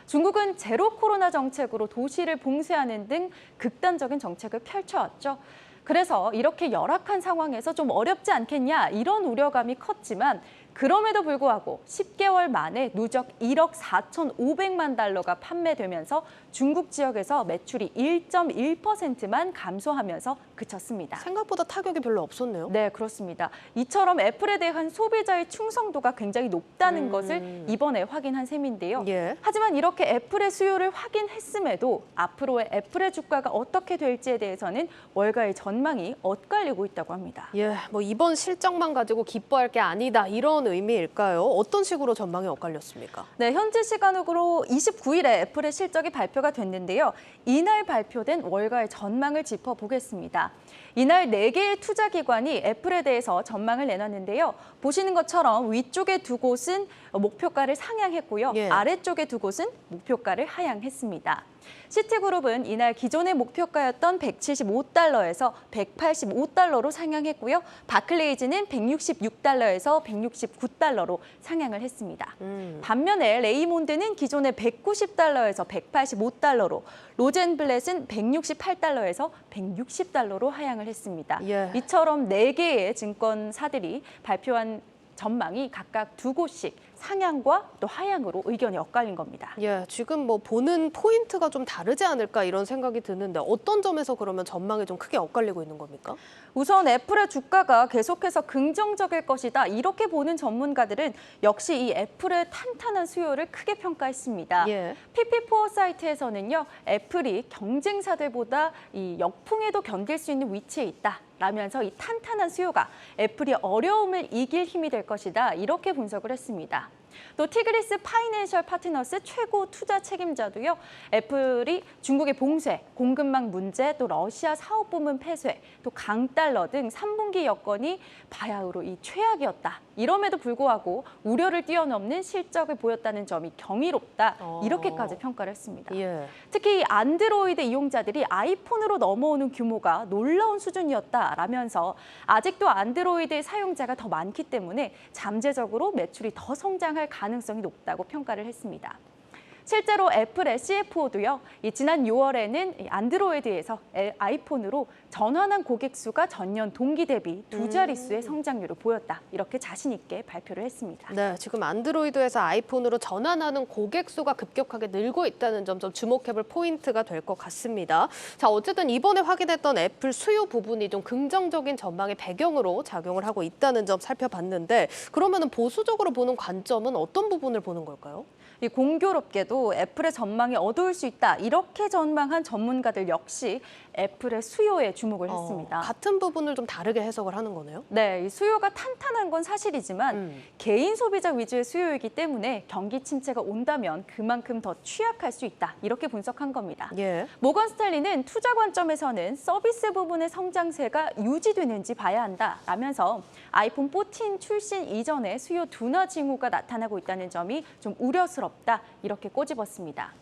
[SPEAKER 18] 중국은 제로 코로나 정책으로 도시를 봉쇄하는 등 극단적인 정책을 펼쳐왔죠. 그래서 이렇게 열악한 상황에서 좀 어렵지 않겠냐, 이런 우려감이 컸지만 그럼에도 불구하고 10개월 만에 누적 1억 4,500만 달러가 판매되면서 중국 지역에서 매출이 1.1%만 감소하면서 그쳤습니다.
[SPEAKER 1] 생각보다 타격이 별로 없었네요.
[SPEAKER 18] 네, 그렇습니다. 이처럼 애플에 대한 소비자의 충성도가 굉장히 높다는 것을 이번에 확인한 셈인데요.
[SPEAKER 1] 예.
[SPEAKER 18] 하지만 이렇게 애플의 수요를 확인했음에도 앞으로의 애플의 주가가 어떻게 될지에 대해서는 월가의 전망이 엇갈리고 있다고 합니다.
[SPEAKER 1] 예, 뭐 이번 실적만 가지고 기뻐할 게 아니다 이런 의미일까요? 어떤 식으로 전망이 엇갈렸습니까?
[SPEAKER 18] 네, 현지 시간으로 29일에 애플의 실적이 발표가 됐는데요. 이날 발표된 월가의 전망을 짚어보겠습니다. 이날 4개의 투자기관이 애플에 대해서 전망을 내놨는데요. 보시는 것처럼 위쪽에 두 곳은 목표가를 상향했고요.
[SPEAKER 1] 예.
[SPEAKER 18] 아래쪽에 두 곳은 목표가를 하향했습니다. 시티그룹은 이날 기존의 목표가였던 175달러에서 185달러로 상향했고요. 바클레이즈는 166달러에서 169달러로 상향을 했습니다. 반면에 레이몬드는 기존의 190달러에서 185달러로, 로젠블렛은 168달러에서 160달러로 하향을 했습니다.
[SPEAKER 1] 예.
[SPEAKER 18] 이처럼 4개의 증권사들이 발표한 전망이 각각 두 곳씩 상향과 또 하향으로 의견이 엇갈린 겁니다.
[SPEAKER 1] 예, 지금 뭐 보는 포인트가 좀 다르지 않을까 이런 생각이 드는데 어떤 점에서 그러면 전망이 좀 크게 엇갈리고 있는 겁니까?
[SPEAKER 18] 우선 애플의 주가가 계속해서 긍정적일 것이다. 이렇게 보는 전문가들은 역시 이 애플의 탄탄한 수요를 크게 평가했습니다.
[SPEAKER 1] 예.
[SPEAKER 18] PP4 사이트에서는요, 애플이 경쟁사들보다 이 역풍에도 견딜 수 있는 위치에 있다. 라면서 이 탄탄한 수요가 애플이 어려움을 이길 힘이 될 것이다. 이렇게 분석을 했습니다. 또 티그리스 파이낸셜 파트너스 최고 투자 책임자도요. 애플이 중국의 봉쇄, 공급망 문제, 또 러시아 사업 부문 폐쇄, 또 강달러 등 3분기 여건이 바야흐로 이 최악이었다. 이럼에도 불구하고 우려를 뛰어넘는 실적을 보였다는 점이 경이롭다. 이렇게까지 평가를 했습니다.
[SPEAKER 1] 예.
[SPEAKER 18] 특히 이 안드로이드 이용자들이 아이폰으로 넘어오는 규모가 놀라운 수준이었다라면서 아직도 안드로이드 사용자가 더 많기 때문에 잠재적으로 매출이 더 성장할 가능성이 높다고 평가를 했습니다. 실제로 애플의 CFO도요, 지난 6월에는 안드로이드에서 아이폰으로 전환한 고객 수가 전년 동기 대비 2자릿수의 성장률을 보였다. 이렇게 자신 있게 발표를 했습니다.
[SPEAKER 1] 네, 지금 안드로이드에서 아이폰으로 전환하는 고객 수가 급격하게 늘고 있다는 점 좀 주목해볼 포인트가 될 것 같습니다. 자, 어쨌든 이번에 확인했던 애플 수요 부분이 좀 긍정적인 전망의 배경으로 작용을 하고 있다는 점 살펴봤는데 그러면은 보수적으로 보는 관점은 어떤 부분을 보는 걸까요?
[SPEAKER 18] 이 공교롭게도 애플의 전망이 어두울 수 있다. 이렇게 전망한 전문가들 역시 애플의 수요에 주목을 했습니다.
[SPEAKER 1] 같은 부분을 좀 다르게 해석을 하는 거네요?
[SPEAKER 18] 네, 이 수요가 탄탄한 건 사실이지만 개인 소비자 위주의 수요이기 때문에 경기 침체가 온다면 그만큼 더 취약할 수 있다. 이렇게 분석한 겁니다.
[SPEAKER 1] 예.
[SPEAKER 18] 모건 스탠리는 투자 관점에서는 서비스 부분의 성장세가 유지되는지 봐야 한다라면서 아이폰 14 출신 이전에 수요 둔화 징후가 나타나고 있다는 점이 좀 우려스럽다. 이렇게 꼬집었습니다.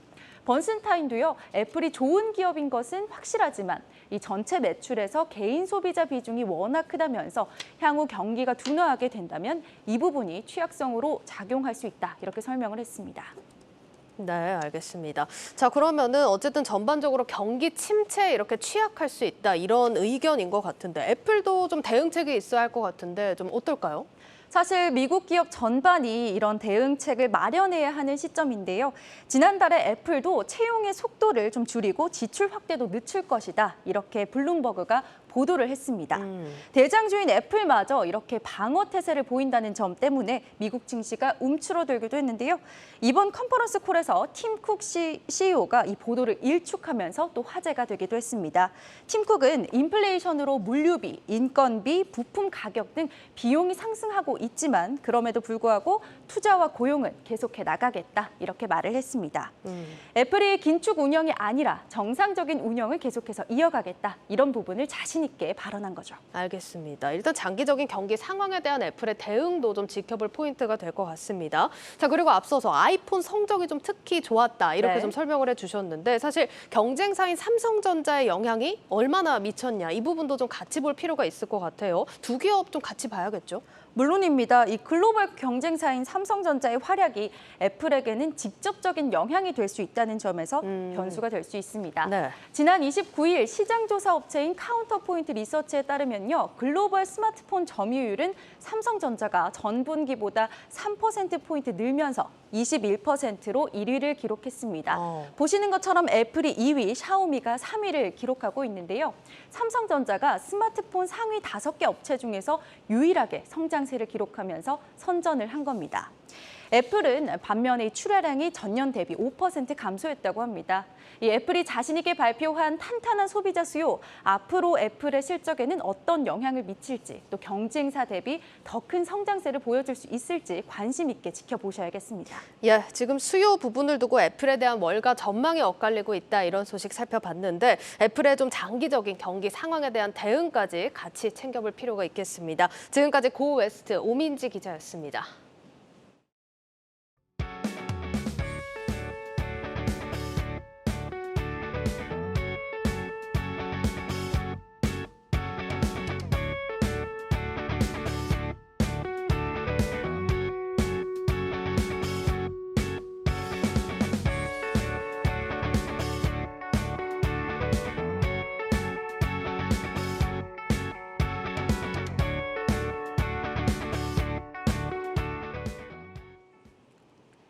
[SPEAKER 18] 번슨타인도요, 애플이 좋은 기업인 것은 확실하지만 이 전체 매출에서 개인 소비자 비중이 워낙 크다면서 향후 경기가 둔화하게 된다면 이 부분이 취약성으로 작용할 수 있다. 이렇게 설명을 했습니다.
[SPEAKER 1] 네, 알겠습니다. 자, 그러면은 어쨌든 전반적으로 경기 침체에 이렇게 취약할 수 있다 이런 의견인 것 같은데 애플도 좀 대응책이 있어야 할 것 같은데 좀 어떨까요?
[SPEAKER 18] 사실 미국 기업 전반이 이런 대응책을 마련해야 하는 시점인데요. 지난달에 애플도 채용의 속도를 좀 줄이고 지출 확대도 늦출 것이다. 이렇게 블룸버그가 보도를 했습니다. 대장주인 애플마저 이렇게 방어 태세를 보인다는 점 때문에 미국 증시가 움츠러들기도 했는데요. 이번 컨퍼런스 콜에서 팀 쿡 CEO가 이 보도를 일축하면서 또 화제가 되기도 했습니다. 팀 쿡은 인플레이션으로 물류비, 인건비, 부품 가격 등 비용이 상승하고 있지만 그럼에도 불구하고 투자와 고용은 계속해 나가겠다 이렇게 말을 했습니다. 애플이 긴축 운영이 아니라 정상적인 운영을 계속해서 이어가겠다 이런 부분을 자신 있게 발언한 거죠.
[SPEAKER 1] 알겠습니다. 일단 장기적인 경기 상황에 대한 애플의 대응도 좀 지켜볼 포인트가 될 것 같습니다. 자, 그리고 앞서서 아이폰 성적이 좀 특히 좋았다 이렇게 좀 설명을 해주셨는데 사실 경쟁사인 삼성전자의 영향이 얼마나 미쳤냐 이 부분도 좀 같이 볼 필요가 있을 것 같아요. 두 기업 좀 같이 봐야겠죠?
[SPEAKER 18] 물론입니다. 이 글로벌 경쟁사인 삼성전자의 활약이 애플에게는 직접적인 영향이 될 수 있다는 점에서 변수가 될 수 있습니다.
[SPEAKER 1] 네.
[SPEAKER 18] 지난 29일 시장조사 업체인 카운터포인트 리서치에 따르면요. 글로벌 스마트폰 점유율은 삼성전자가 전분기보다 3%포인트 늘면서 21%로 1위를 기록했습니다. 보시는 것처럼 애플이 2위, 샤오미가 3위를 기록하고 있는데요. 삼성전자가 스마트폰 상위 5개 업체 중에서 유일하게 성장세를 기록하면서 선전을 한 겁니다. 애플은 반면에 출하량이 전년 대비 5% 감소했다고 합니다. 이 애플이 자신 있게 발표한 탄탄한 소비자 수요, 앞으로 애플의 실적에는 어떤 영향을 미칠지, 또 경쟁사 대비 더 큰 성장세를 보여줄 수 있을지 관심 있게 지켜보셔야겠습니다.
[SPEAKER 1] 예, 지금 수요 부분을 두고 애플에 대한 월가 전망이 엇갈리고 있다 이런 소식 살펴봤는데 애플의 좀 장기적인 경기 상황에 대한 대응까지 같이 챙겨볼 필요가 있겠습니다. 지금까지 고웨스트 오민지 기자였습니다.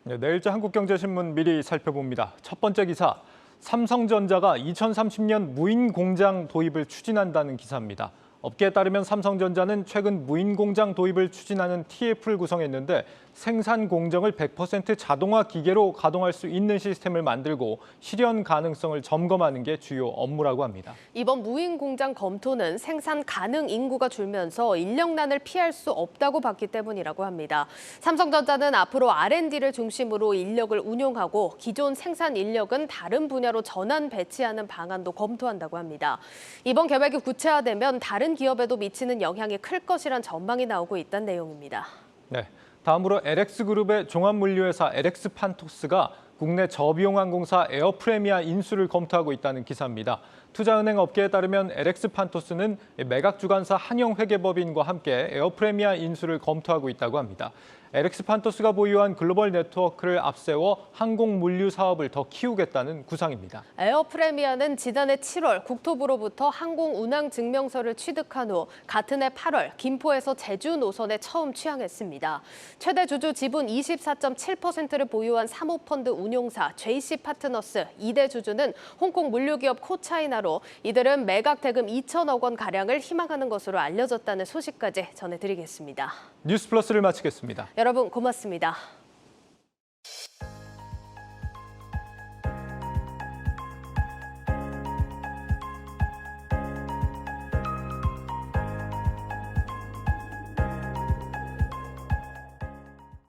[SPEAKER 2] 네, 내일자 한국경제신문 미리 살펴봅니다. 첫 번째 기사, 삼성전자가 2030년 무인 공장 도입을 추진한다는 기사입니다. 업계에 따르면 삼성전자는 최근 무인 공장 도입을 추진하는 TF를 구성했는데 생산 공정을 100% 자동화 기계로 가동할 수 있는 시스템을 만들고 실현 가능성을 점검하는 게 주요 업무라고 합니다.
[SPEAKER 1] 이번 무인 공장 검토는 생산 가능 인구가 줄면서 인력난을 피할 수 없다고 봤기 때문이라고 합니다. 삼성전자는 앞으로 R&D를 중심으로 인력을 운용하고 기존 생산 인력은 다른 분야로 전환 배치하는 방안도 검토한다고 합니다. 이번 계획이 구체화되면 다른 기업에도 미치는 영향이 클 것이란 전망이 나오고 있다는 내용입니다.
[SPEAKER 2] 네, 다음으로 LX그룹의 종합물류회사 LX판토스가 국내 저비용항공사 에어프레미아 인수를 검토하고 있다는 기사입니다. 투자은행 업계에 따르면 LX판토스는 매각주관사 한영회계법인과 함께 에어프레미아 인수를 검토하고 있다고 합니다. LX판토스가 보유한 글로벌 네트워크를 앞세워 항공물류 사업을 더 키우겠다는 구상입니다.
[SPEAKER 1] 에어프레미아는 지난해 7월 국토부로부터 항공운항증명서를 취득한 후 같은 해 8월 김포에서 제주 노선에 처음 취항했습니다. 최대 주주 지분 24.7%를 보유한 사모펀드 운용사 JC파트너스 2대 주주는 홍콩 물류기업 코차이나로 이들은 매각 대금 2천억 원 가량을 희망하는 것으로 알려졌다는 소식까지 전해드리겠습니다.
[SPEAKER 2] 뉴스플러스를 마치겠습니다.
[SPEAKER 1] 여러분 고맙습니다.